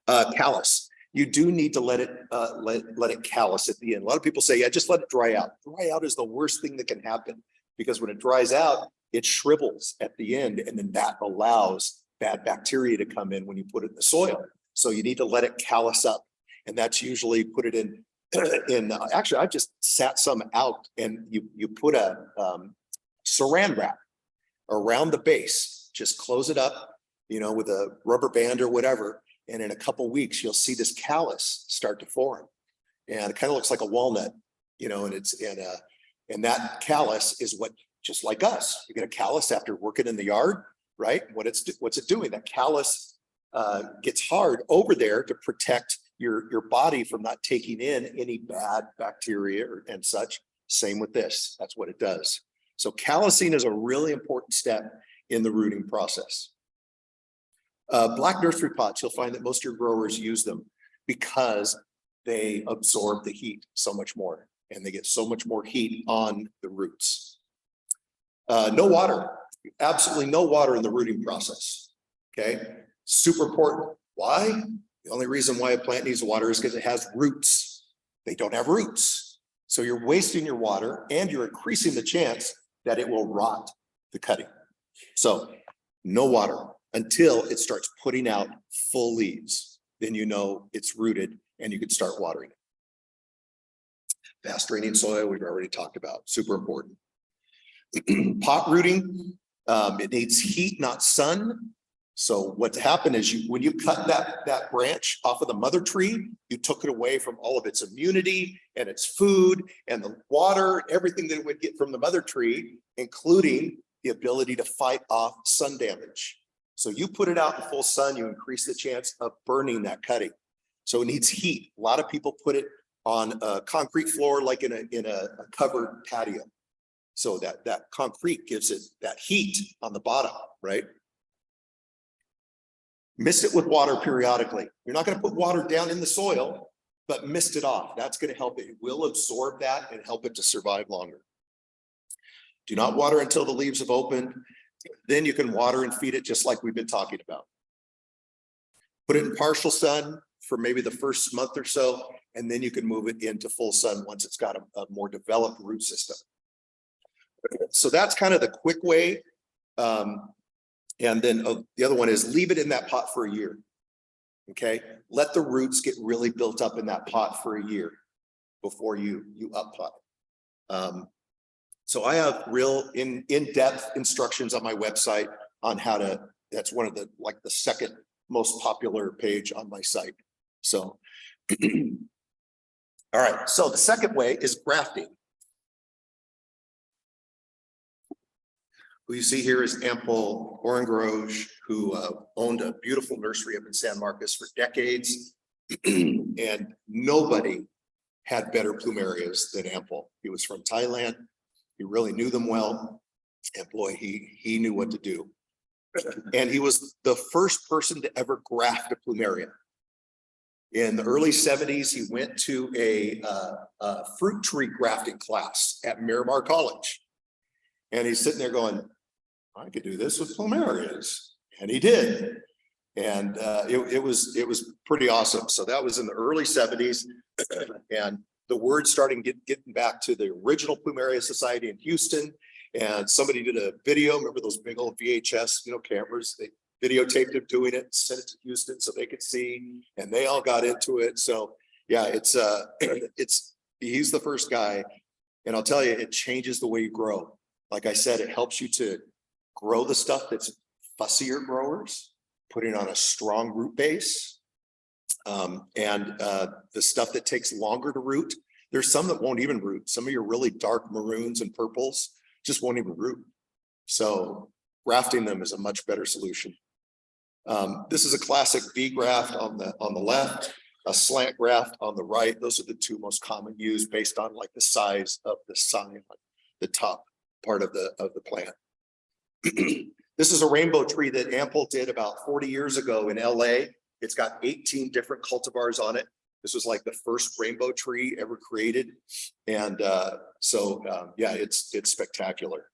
Speaker 2: Callus. You do need to let it callus at the end. A lot of people say, yeah, just let it dry out. Dry out is the worst thing that can happen, because when it dries out, it shrivels at the end, and then that allows bad bacteria to come in when you put it in the soil. So you need to let it callus up, and that's usually put it in. Actually, I've just sat some out, and you put a saran wrap around the base. Just close it up, you know, with a rubber band or whatever, And in a couple weeks, you'll see this callus start to form. And it kind of looks like a walnut, you know, and and that callus is what, just like us, you get a callus after working in the yard, right? What's it doing? That callus gets hard over there to protect your body from not taking in any bad bacteria and such. Same with this. That's what it does. So callusing is a really important step in the rooting process. Black nursery pots, you'll find that most of your growers use them because they absorb the heat so much more, and they get so much more heat on the roots. No water, absolutely no water in the rooting process. Okay, super important. Why? The only reason why a plant needs water is because it has roots. They don't have roots. So you're wasting your water and you're increasing the chance that it will rot the cutting. So no water until it starts putting out full leaves. Then you know it's rooted and you can start watering it. Fast draining soil, we've already talked about, super important. Pot rooting, it needs heat, not sun. So what's happened is when you cut that branch off of the mother tree, you took it away from all of its immunity and its food and the water, everything that it would get from the mother tree, including the ability to fight off sun damage. So you put it out in full sun, you increase the chance of burning that cutting. So it needs heat. A lot of people put it on a concrete floor, like in a covered patio. So that concrete gives it that heat on the bottom, right? Mist it with water periodically. You're not going to put water down in the soil, but mist it off. That's going to help it. It will absorb that and help it to survive longer. Do not water until the leaves have opened. Then you can water and feed it just like we've been talking about. Put it in partial sun for maybe the first month or so, and then you can move it into full sun once it's got a more developed root system. So that's kind of the quick way. And then the other one is leave it in that pot for a year. Okay, let the roots get really built up in that pot for a year before you up pot. So I have real in-depth instructions on my website on how to. That's one of the second most popular page on my site. So, all right. So the second way is grafting. Who you see here is Ample Orangroge, who owned a beautiful nursery up in San Marcos for decades. And nobody had better plumerias than Ample. He was from Thailand. He really knew them well. And boy, he knew what to do. And he was the first person to ever graft a plumeria. In the early 70s, he went to a fruit tree grafting class at Miramar College. And he's sitting there going, I could do this with plumerias. And he did. And it was pretty awesome. So that was in the early 70s. And the word starting getting back to the original Plumeria Society in Houston. And somebody did a video. Remember those big old VHS, cameras? They videotaped him doing it, sent it to Houston so they could see, and they all got into it. So yeah, he's the first guy. And I'll tell you, it changes the way you grow. Like I said, it helps you to grow the stuff that's fussier growers, putting on a strong root base. And the stuff that takes longer to root, there's some that won't even root. Some of your really dark maroons and purples just won't even root. So grafting them is a much better solution. This is a classic V graft on the left, a slant graft on the right. Those are the two most common used based on like the size of the sign, the top part of the plant. This is a rainbow tree that Ample did about 40 years ago in LA. It's got 18 different cultivars on it. This was like the first rainbow tree ever created. And yeah, it's spectacular.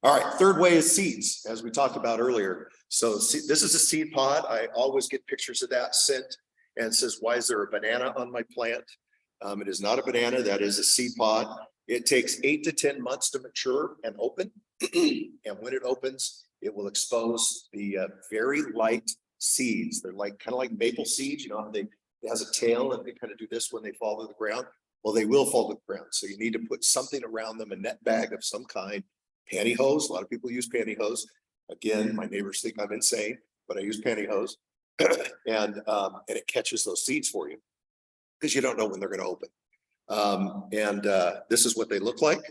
Speaker 2: All right, third way is seeds, as we talked about earlier. So this is a seed pod. I always get pictures of that sent and it says, why is there a banana on my plant? It is not a banana, that is a seed pod. It takes 8 to 10 months to mature and open. And when it opens, it will expose the very light seeds. They're kind of like maple seeds, how it has a tail and they kind of do this when they fall to the ground. Well, they will fall to the ground. So you need to put something around them, a net bag of some kind. Pantyhose, a lot of people use pantyhose. Again, my neighbors think I'm insane. but I use pantyhose. And it catches those seeds for you because you don't know when they're going to open. This is what they look like.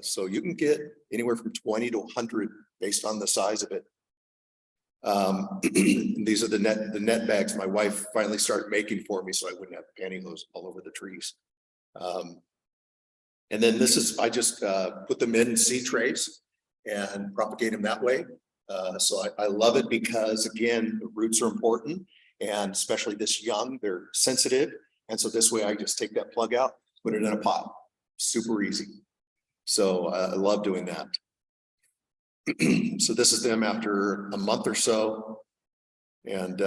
Speaker 2: So you can get anywhere from 20 to 100 based on the size of it. These are the net bags my wife finally started making for me so I wouldn't have pantyhose all over the trees. And then this is, I just put them in seed trays and propagate them that way. So I love it because, again, the roots are important, and especially this young, they're sensitive. And so this way I just take that plug out, put it in a pot, super easy. So I love doing that. So this is them after a month or so. And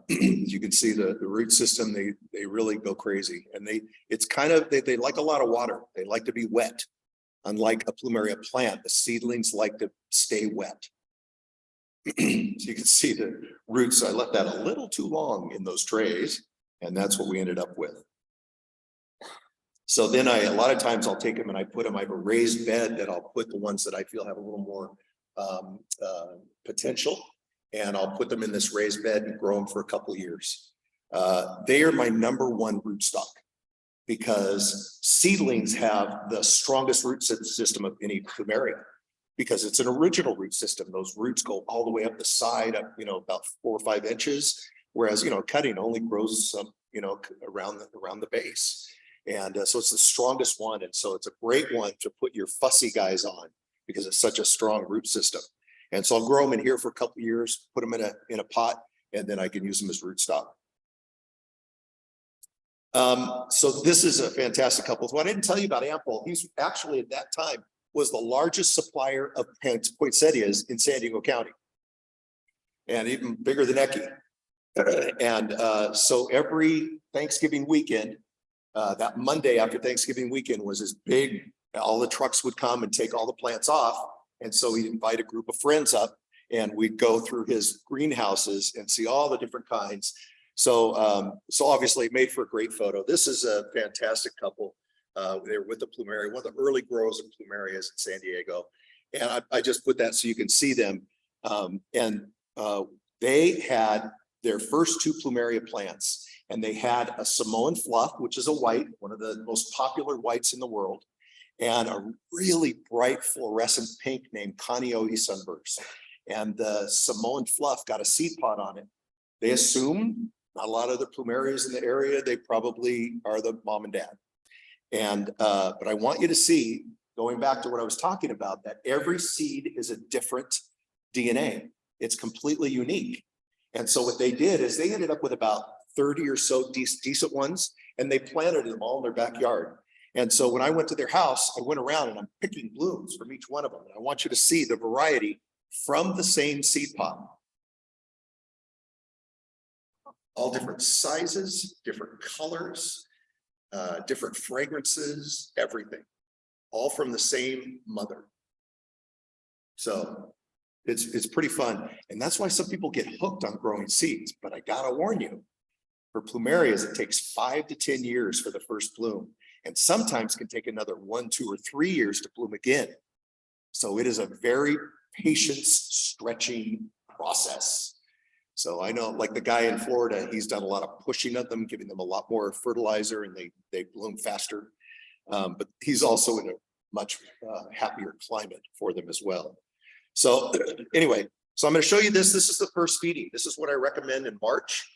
Speaker 2: you can see the root system, they really go crazy. And it's kind of, they like a lot of water. They like to be wet. Unlike a Plumeria plant, the seedlings like to stay wet. So you can see the roots. I left that a little too long in those trays, and that's what we ended up with. So then a lot of times I'll take them and I put them, I have a raised bed that I'll put the ones that I feel have a little more potential, and I'll put them in this raised bed and grow them for a couple of years. They are my #1 rootstock because seedlings have the strongest root system of any Plumeria, because it's an original root system. Those roots go all the way up the side, up, about 4 or 5 inches, whereas, cutting only grows some, around the base. And so it's the strongest one. And so it's a great one to put your fussy guys on because it's such a strong root system. And so I'll grow them in here for a couple of years, put them in a pot, and then I can use them as rootstock. So this is a fantastic couple. What I didn't tell you about Ample, he's actually at that time was the largest supplier of poinsettias in San Diego County, and even bigger than Ecke. And so every Thanksgiving weekend, that Monday after Thanksgiving weekend was as big, all the trucks would come and take all the plants off. And so he'd invite a group of friends up and we'd go through his greenhouses and see all the different kinds. So, so obviously it made for a great photo. This is a fantastic couple. They were with the Plumeria, one of the early growers of Plumerias in San Diego. And I just put that so you can see them. They had their first 2 Plumeria plants, and they had a Samoan fluff, which is a white, one of the most popular whites in the world, and a really bright fluorescent pink named Kaneohe sunburst. And the Samoan fluff got a seed pod on it. They assumed not a lot of the Plumerias in the area, they probably are the mom and dad. And but I want you to see, going back to what I was talking about, that every seed is a different DNA. It's completely unique. And so what they did is they ended up with about 30 or so decent ones, and they planted them all in their backyard. And so when I went to their house, I went around and I'm picking blooms from each one of them. And I want you to see the variety from the same seed pod. All different sizes, different colors, different fragrances, everything, all from the same mother. So it's pretty fun. And that's why some people get hooked on growing seeds. But I gotta warn you, for Plumerias, it takes 5 to 10 years for the first bloom, and sometimes can take another 1, 2, or 3 years to bloom again. So it is a very patience stretching process. So I know, like the guy in Florida, he's done a lot of pushing of them, giving them a lot more fertilizer, and they bloom faster. But he's also in a much happier climate for them as well. So anyway, so I'm going to show you this. This is the first feeding. This is what I recommend in March.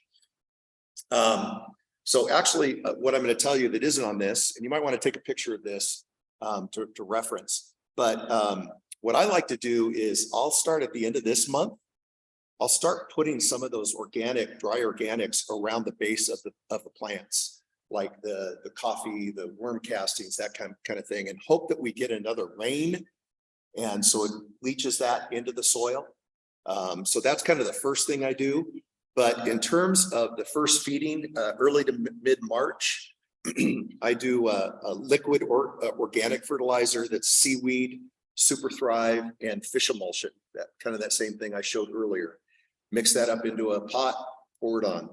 Speaker 2: So actually, what I'm going to tell you that isn't on this, and you might want to take a picture of this to reference. But what I like to do is I'll start at the end of this month. I'll start putting some of those organic, dry organics around the base of the plants, like the coffee, the worm castings, that kind of thing, and hope that we get another rain. And so it leaches that into the soil. So that's kind of the first thing I do. But in terms of the first feeding, early to mid-March, I do a liquid organic fertilizer that's seaweed, super thrive, and fish emulsion. That kind of that same thing I showed earlier. Mix that up into a pot, pour it on.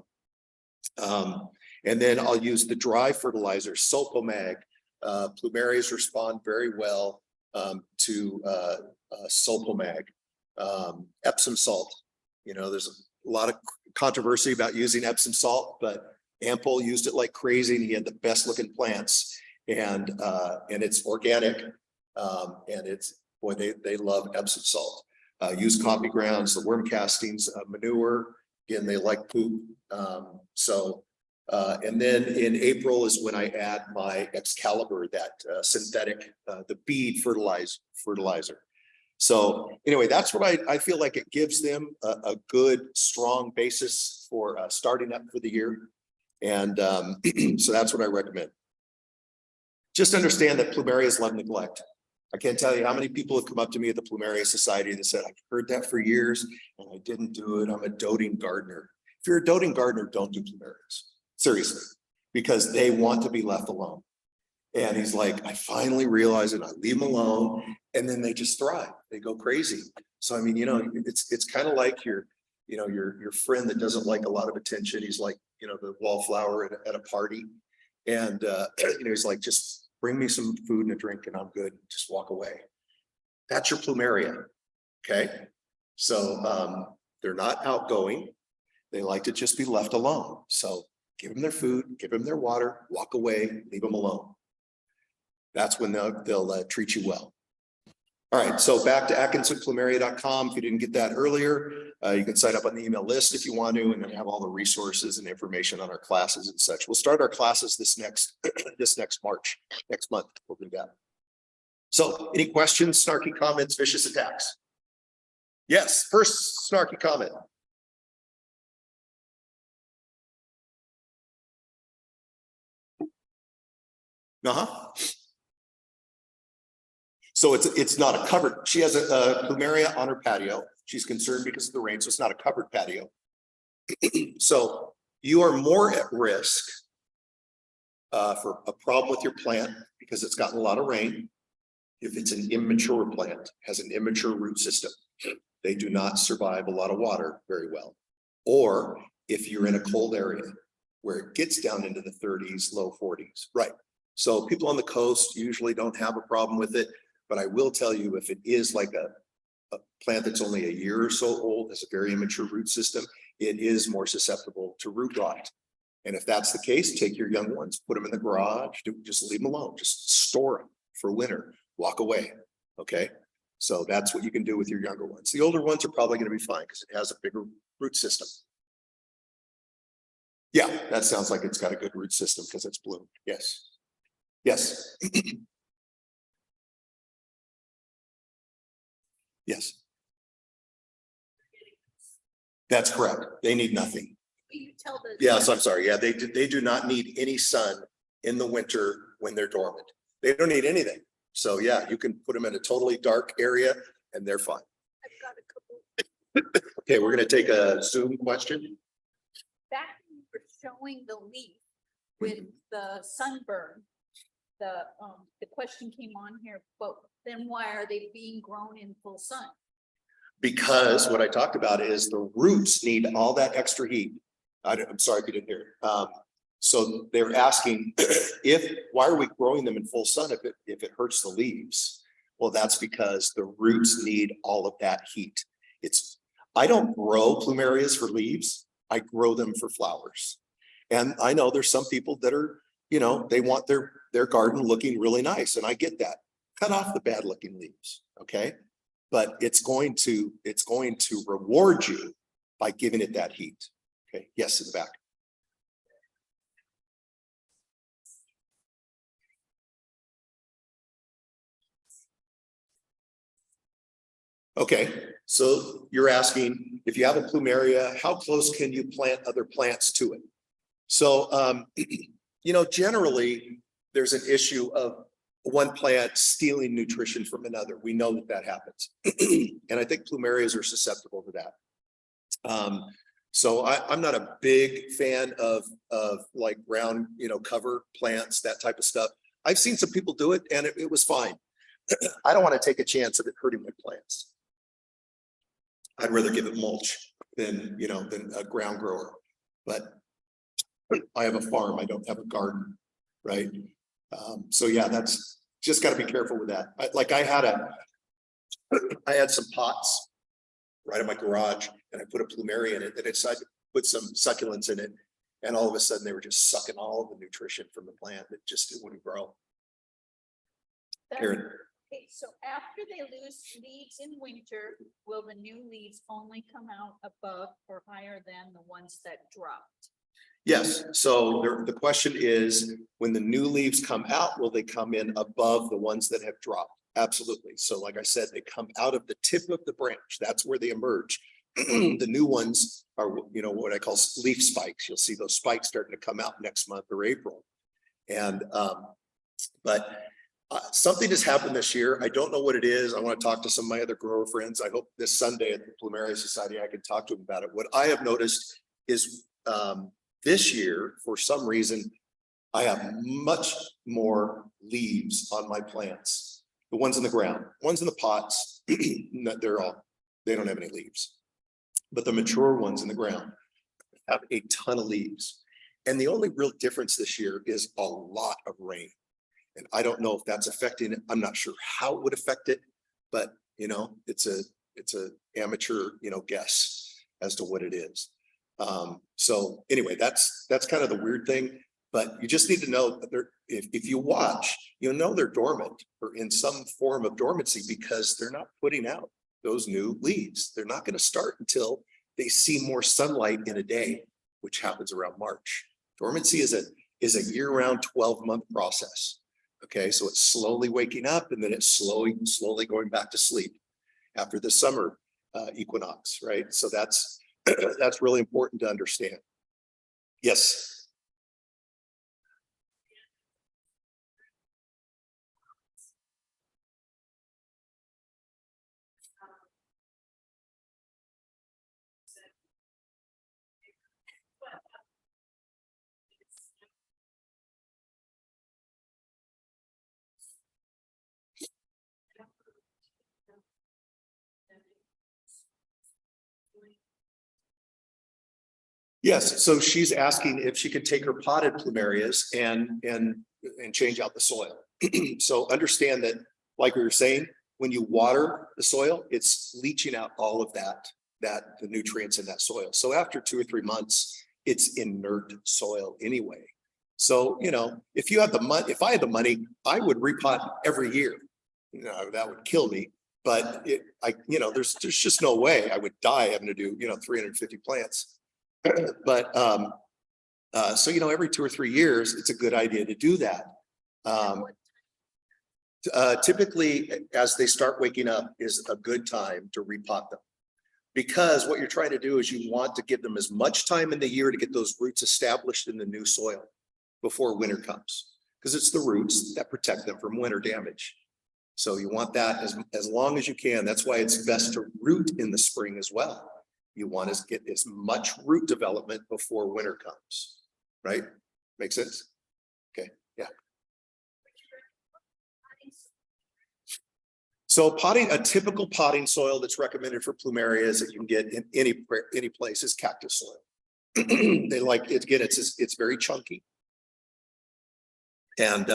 Speaker 2: And then I'll use the dry fertilizer, Sulpomag. Plumerias respond very well to Sulpomag. Epsom salt You know, there's a lot of controversy about using Epsom salt, but Ample used it like crazy, and he had the best looking plants, and it's organic, and it's, boy, they love Epsom salt. Use coffee grounds, the worm castings, manure. Again, they like poop. And then in April is when I add my Excalibur, that synthetic, the bead fertilizer. So anyway, that's what I feel like it gives them a good, strong basis for starting up for the year. And so that's what I recommend. Just understand that Plumerias love neglect. I can't tell you how many people have come up to me at the Plumeria Society that said, I've heard that for years and I didn't do it. I'm a doting gardener. If you're a doting gardener, don't do Plumerias. Seriously, because they want to be left alone. And he's like, I finally realized it. I leave them alone, and then they just thrive. They go crazy. So I mean, you know, it's kind of like your friend that doesn't like a lot of attention. He's like, you know, the wallflower at a party, and you know, he's like, just bring me some food and a drink, and I'm good. Just walk away. That's your Plumeria. Okay, so they're not outgoing. They like to just be left alone. So give them their food, give them their water, walk away, leave them alone. That's when they'll treat you well. All right, so back to AtkinsonPlumeria.com. If you didn't get that earlier, you can sign up on the email list if you want to, and then have all the resources and information on our classes and such. We'll start our classes this next March, next month. We'll do that. So any questions, snarky comments, vicious attacks? Yes, first snarky comment. So it's not a covered. She has a Plumeria on her patio. She's concerned because of the rain, so it's not a covered patio. So you are more at risk for a problem with your plant because it's gotten a lot of rain. If it's an immature plant, has an immature root system, they do not survive a lot of water very well. Or if you're in a cold area where it gets down into the 30s, low 40s, right? So people on the coast usually don't have a problem with it, but I will tell you, if it is like a plant that's only a year or so old, has a very immature root system, it is more susceptible to root rot. And if that's the case, take your young ones, put them in the garage, just leave them alone, just store them for winter, walk away, okay? So that's what you can do with your younger ones. The older ones are probably gonna be fine because it has a bigger root system. Yeah, that sounds like it's got a good root system because it's bloomed, yes. Yes. Yes. That's correct. They need nothing.
Speaker 1: You tell the.
Speaker 2: Yes, I'm sorry. Yeah, they do not need any sun in the winter when they're dormant. They don't need anything. So yeah, you can put them in a totally dark area and they're fine.
Speaker 1: I've got a couple.
Speaker 2: Okay, we're going to take a Zoom question.
Speaker 1: Back when you were showing the leaf with the sunburn, the question came on here, but then why are they being grown in full sun?
Speaker 2: Because what I talked about is the roots need all that extra heat. I'm sorry if you didn't hear. So they're asking why are we growing them in full sun if it hurts the leaves? Well, that's because the roots need all of that heat. I don't grow Plumerias for leaves. I grow them for flowers. And I know there's some people that are, you know, they want their garden looking really nice. And I get that. Cut off the bad looking leaves. Okay. But it's going to reward you by giving it that heat. Okay. Yes, in the back. Okay, so you're asking if you have a Plumeria, how close can you plant other plants to it? So, you know, generally there's an issue of one plant stealing nutrition from another. We know that happens. And I think Plumerias are susceptible to that. So I'm not a big fan of like ground, you know, cover plants, that type of stuff. I've seen some people do it and it was fine. I don't want to take a chance of it hurting my plants. I'd rather give it mulch than a ground grower, but I have a farm. I don't have a garden, right? So yeah, that's just got to be careful with that. I had some pots right in my garage, and I put a plumeria in it, and I decided to put some succulents in it. And all of a sudden they were just sucking all of the nutrition from the plant. It wouldn't grow.
Speaker 1: That-
Speaker 2: Karen,
Speaker 1: Okay, so after they lose leaves in winter, will the new leaves only come out above or higher than the ones that dropped?
Speaker 2: yes, so the question is, when the new leaves come out, will they come in above the ones that have dropped? Absolutely. So like I said, they come out of the tip of the branch. That's where they emerge. The new ones are, what I call leaf spikes. You'll see those spikes starting to come out next month or April. And, but something has happened this year. I don't know what it is. I want to talk to some of my other grower friends. I hope this Sunday at the Plumeria Society, I can talk to them about it. What I have noticed is, this year, for some reason, I have much more leaves on my plants. The ones in the ground, ones in the pots, they don't have any leaves. But the mature ones in the ground have a ton of leaves. And the only real difference this year is a lot of rain. And I don't know if that's affecting it. I'm not sure how it would affect it, but it's a amateur, guess as to what it is. So anyway, that's kind of the weird thing, but you just need to know that if you watch, they're dormant or in some form of dormancy because they're not putting out those new leaves. They're not going to start until they see more sunlight in a day, which happens around March. Dormancy is a year-round 12-month process. Okay, so it's slowly waking up and then it's slowly going back to sleep after the summer equinox, right? So that's really important to understand. Yes. Yes, so she's asking if she could take her potted plumerias and change out the soil. So understand that, like we were saying, when you water the soil, it's leaching out all of the nutrients in that soil. So after 2 or 3 months, it's inert soil anyway. So, if you have the money, if I had the money, I would repot every year. That would kill me. But there's just no way I would die having to do, 350 plants. But so every 2 or 3 years, it's a good idea to do that. Typically, as they start waking up, is a good time to repot them, because what you're trying to do is you want to give them as much time in the year to get those roots established in the new soil before winter comes, because it's the roots that protect them from winter damage. So you want that as long as you can. That's why it's best to root in the spring as well. You want to get as much root development before winter comes, right? Make sense? Okay, yeah. So a typical potting soil that's recommended for plumerias that you can get in any place is cactus soil. They like it, again, it's very chunky. And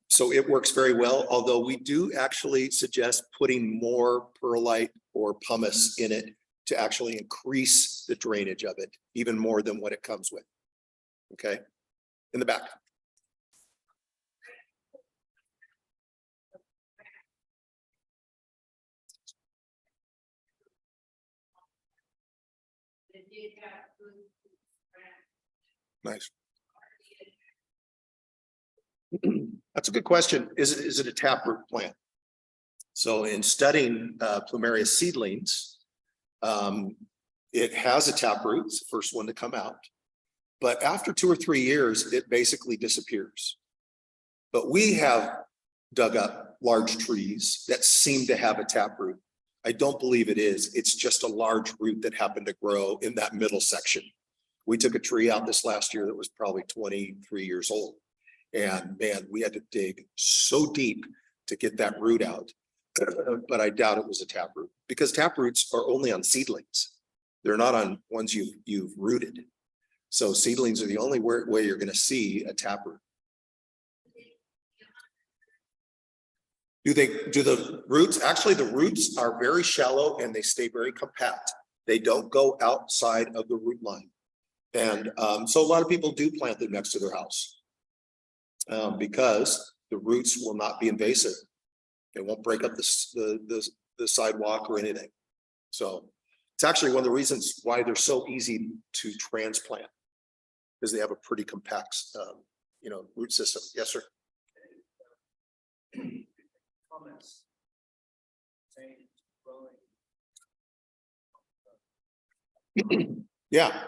Speaker 2: so it works very well, although we do actually suggest putting more perlite or pumice in it to actually increase the drainage of it even more than what it comes with. Okay, in the back. Nice. That's a good question. Is it a taproot plant? So in studying Plumeria seedlings, it has a taproot. It's the first one to come out. But after 2 or 3 years, it basically disappears. But we have dug up large trees that seem to have a taproot. I don't believe it is. It's just a large root that happened to grow in that middle section. We took a tree out this last year that was probably 23 years old. And man, we had to dig so deep to get that root out. But I doubt it was a taproot, because taproots are only on seedlings. They're not on ones you've rooted. So seedlings are the only way you're going to see a taproot. Do the roots, actually the roots are very shallow and they stay very compact. They don't go outside of the root line. And so a lot of people do plant them next to their house. Because the roots will not be invasive. It won't break up the sidewalk or anything. So it's actually one of the reasons why they're so easy to transplant, because they have a pretty compact, root system. Yes, sir.
Speaker 3: Comments.
Speaker 2: Yeah,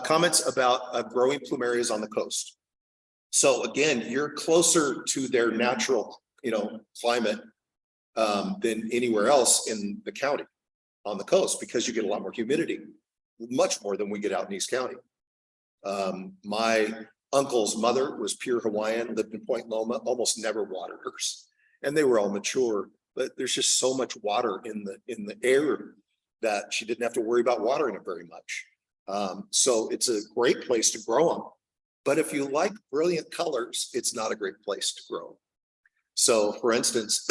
Speaker 2: comments about growing plumerias on the coast. So again, you're closer to their natural, climate than anywhere else in the county on the coast, because you get a lot more humidity, much more than we get out in East County. My uncle's mother was pure Hawaiian, lived in Point Loma, almost never watered hers, and they were all mature. But there's just so much water in the air that she didn't have to worry about watering it very much. So it's a great place to grow them. But if you like brilliant colors, it's not a great place to grow. So for instance,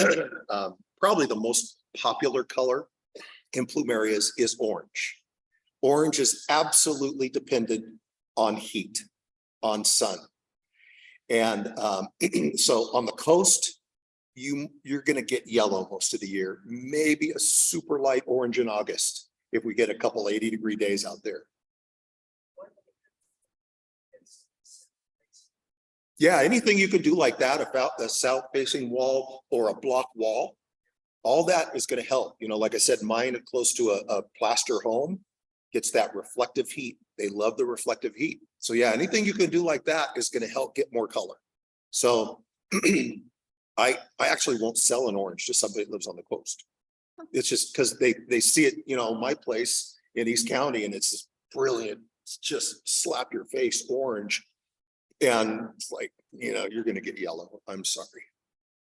Speaker 2: probably the most popular color in plumerias is orange. Orange is absolutely dependent on heat, on sun. And so on the coast, you're going to get yellow most of the year, maybe a super light orange in August if we get a couple 80-degree days out there. Yeah, anything you can do like that about the south facing wall or a block wall, all that is going to help. Like I said, mine are close to a plaster home, gets that reflective heat. They love the reflective heat. So yeah, anything you can do like that is going to help get more color. So I actually won't sell an orange to somebody that lives on the coast. It's just because they see it, my place in East County, and it's brilliant. It's just slap your face orange. And it's like, you're going to get yellow. I'm sorry.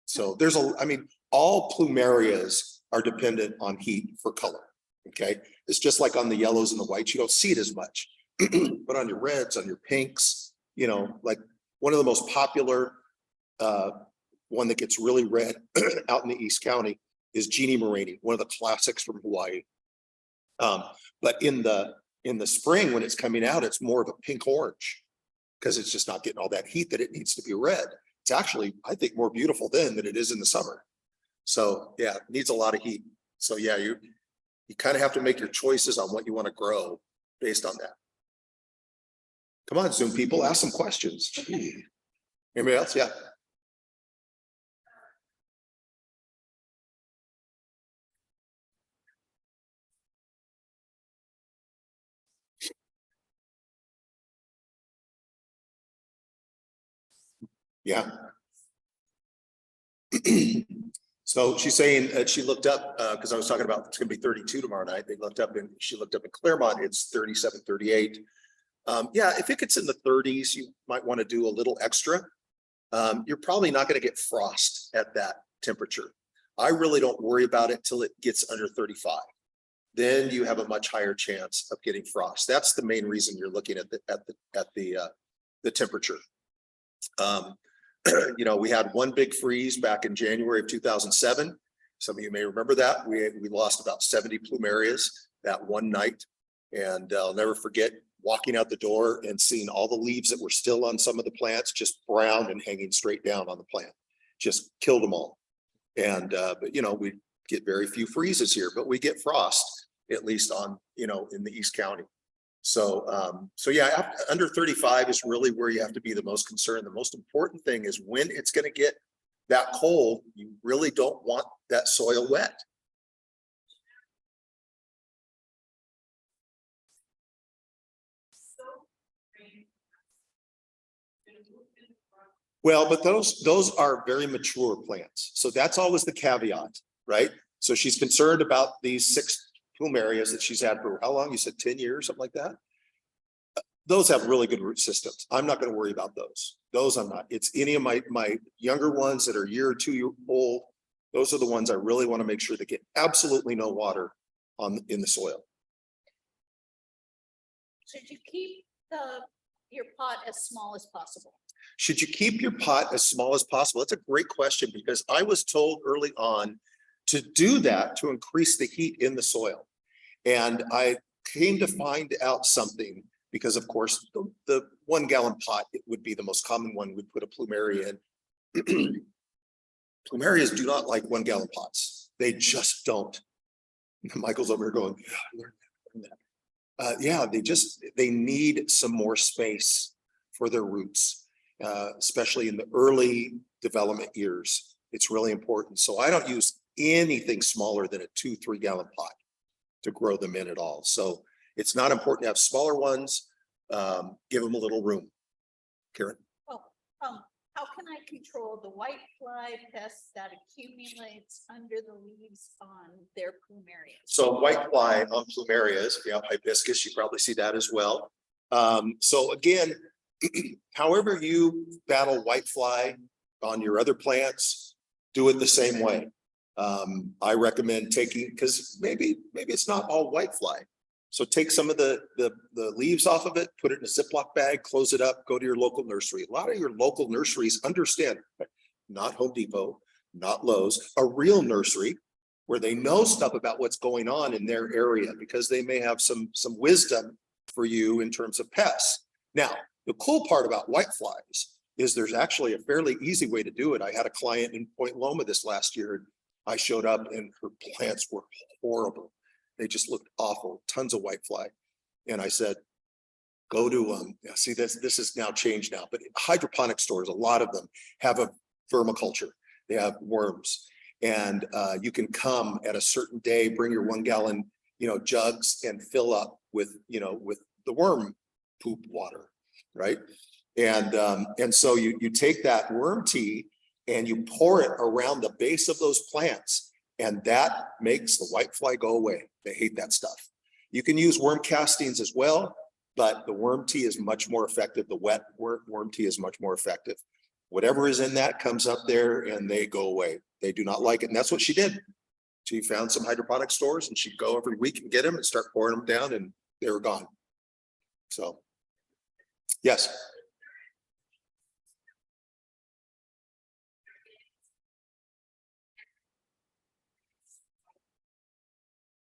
Speaker 2: So all plumerias are dependent on heat for color. Okay. It's just like on the yellows and the whites, you don't see it as much, but on your reds, on your pinks, like one of the most popular, one that gets really red out in the East County is Jeannie Morini, one of the classics from Hawaii. But in the spring, when it's coming out, it's more of a pink orange, because it's just not getting all that heat that it needs to be red. It's actually, I think, more beautiful then than it is in the summer. So yeah, it needs a lot of heat. So yeah, you kind of have to make your choices on what you want to grow based on that. Come on, Zoom people, ask some questions. Anybody else? Yeah. Yeah. So she's saying that she looked up, because I was talking about it's going to be 32 tomorrow night. She looked up in Claremont, it's 37, 38. Yeah, if it gets in the 30s, you might want to do a little extra. You're probably not going to get frost at that temperature. I really don't worry about it till it gets under 35. Then you have a much higher chance of getting frost. That's the main reason you're looking at the temperature. We had one big freeze back in January of 2007. Some of you may remember that. We lost about 70 plumerias that one night. And I'll never forget walking out the door and seeing all the leaves that were still on some of the plants just brown and hanging straight down on the plant. Just killed them all. And but we get very few freezes here, but we get frost, at least on in the East County. So yeah, under 35 is really where you have to be the most concerned. The most important thing is when it's going to get that cold, you really don't want that soil wet. Well, but those are very mature plants. So that's always the caveat, right? So she's concerned about these 6 plumerias that she's had for how long? You said 10 years, something like that. Those have really good root systems. I'm not going to worry about those. Those I'm not. It's any of my younger ones that are a year or 2 years old. Those are the ones I really want to make sure they get absolutely no water in the soil.
Speaker 1: Should you keep your pot as small as possible?
Speaker 2: Should you keep your pot as small as possible? That's a great question, because I was told early on to do that to increase the heat in the soil. And I came to find out something, because of course the 1 gallon pot, it would be the most common one. We'd put a plumeria in. Plumerias do not like 1 gallon pots. They just don't. Michael's over here going, yeah, I learned that. Yeah, they need some more space for their roots, especially in the early development years. It's really important. So I don't use anything smaller than a 2-3 gallon pot to grow them in at all. So it's not important to have smaller ones. Give them a little room. Karen?
Speaker 1: Well, how can I control the white fly pest that accumulates under the leaves on their plumerias?
Speaker 2: So white fly on plumerias, if you have hibiscus, you probably see that as well. So again, however you battle white fly on your other plants, do it the same way. I recommend taking, because maybe it's not all white fly. So take some of the leaves off of it, put it in a Ziploc bag, close it up, go to your local nursery. A lot of your local nurseries understand, not Home Depot, not Lowe's, a real nursery where they know stuff about what's going on in their area, because they may have some wisdom for you in terms of pests. Now, the cool part about white flies is there's actually a fairly easy way to do it. I had a client in Point Loma this last year. I showed up and her plants were horrible. They just looked awful, tons of white fly. And I said, go to, see this is now changed now, but hydroponic stores, a lot of them have a vermiculture. They have worms, and you can come at a certain day, bring your 1 gallon, jugs and fill up with, with the worm poop water, right? And so you take that worm tea and you pour it around the base of those plants, and that makes the white fly go away. They hate that stuff. You can use worm castings as well, but the worm tea is much more effective. The wet worm tea is much more effective. Whatever is in that comes up there and they go away. They do not like it. And that's what she did. She found some hydroponic stores and she'd go every week and get them and start pouring them down, and they were gone. So, yes.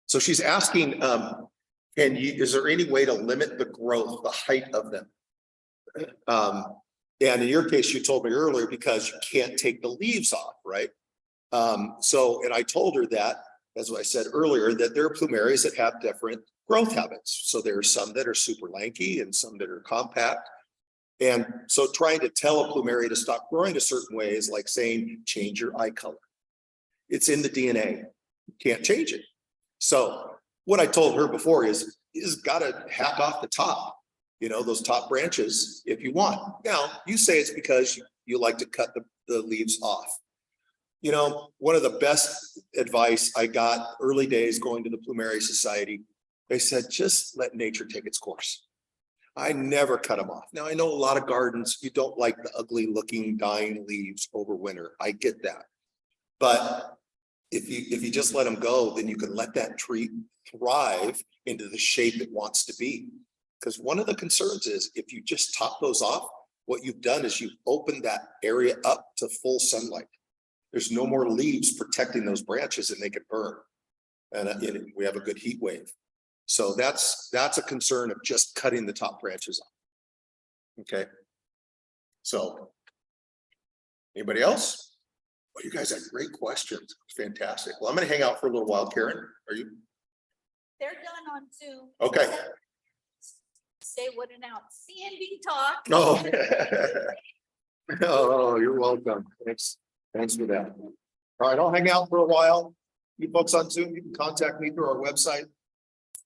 Speaker 2: So she's asking, is there any way to limit the growth, the height of them? And in your case, you told me earlier, because you can't take the leaves off, right? And I told her that, as I said earlier, that there are plumerias that have different growth habits. So there are some that are super lanky and some that are compact. And so trying to tell a plumeria to stop growing a certain way is like saying, change your eye color. It's in the DNA. You can't change it. So what I told her before is, you just got to hack off the top, those top branches if you want. Now, you say it's because you like to cut the leaves off. One of the best advice I got early days going to the Plumeria Society, they said, just let nature take its course. I never cut them off. Now, I know a lot of gardens, you don't like the ugly looking dying leaves over winter. I get that. But if you just let them go, then you can let that tree thrive into the shape it wants to be. Because one of the concerns is, if you just top those off, what you've done is you've opened that area up to full sunlight. There's no more leaves protecting those branches and they can burn. And we have a good heat wave. So that's a concern of just cutting the top branches off. Okay. So anybody else? Well, you guys have great questions. Fantastic. Well, I'm going to hang out for a little while. Karen, are you?
Speaker 1: They're done on Zoom.
Speaker 2: Okay.
Speaker 1: Say what an outstanding talk.
Speaker 2: Oh, oh, you're welcome. Thanks for that. All right, I'll hang out for a while. You folks on Zoom, you can contact me through our website.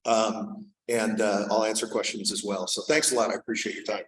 Speaker 2: And I'll answer questions as well. So thanks a lot. I appreciate your time.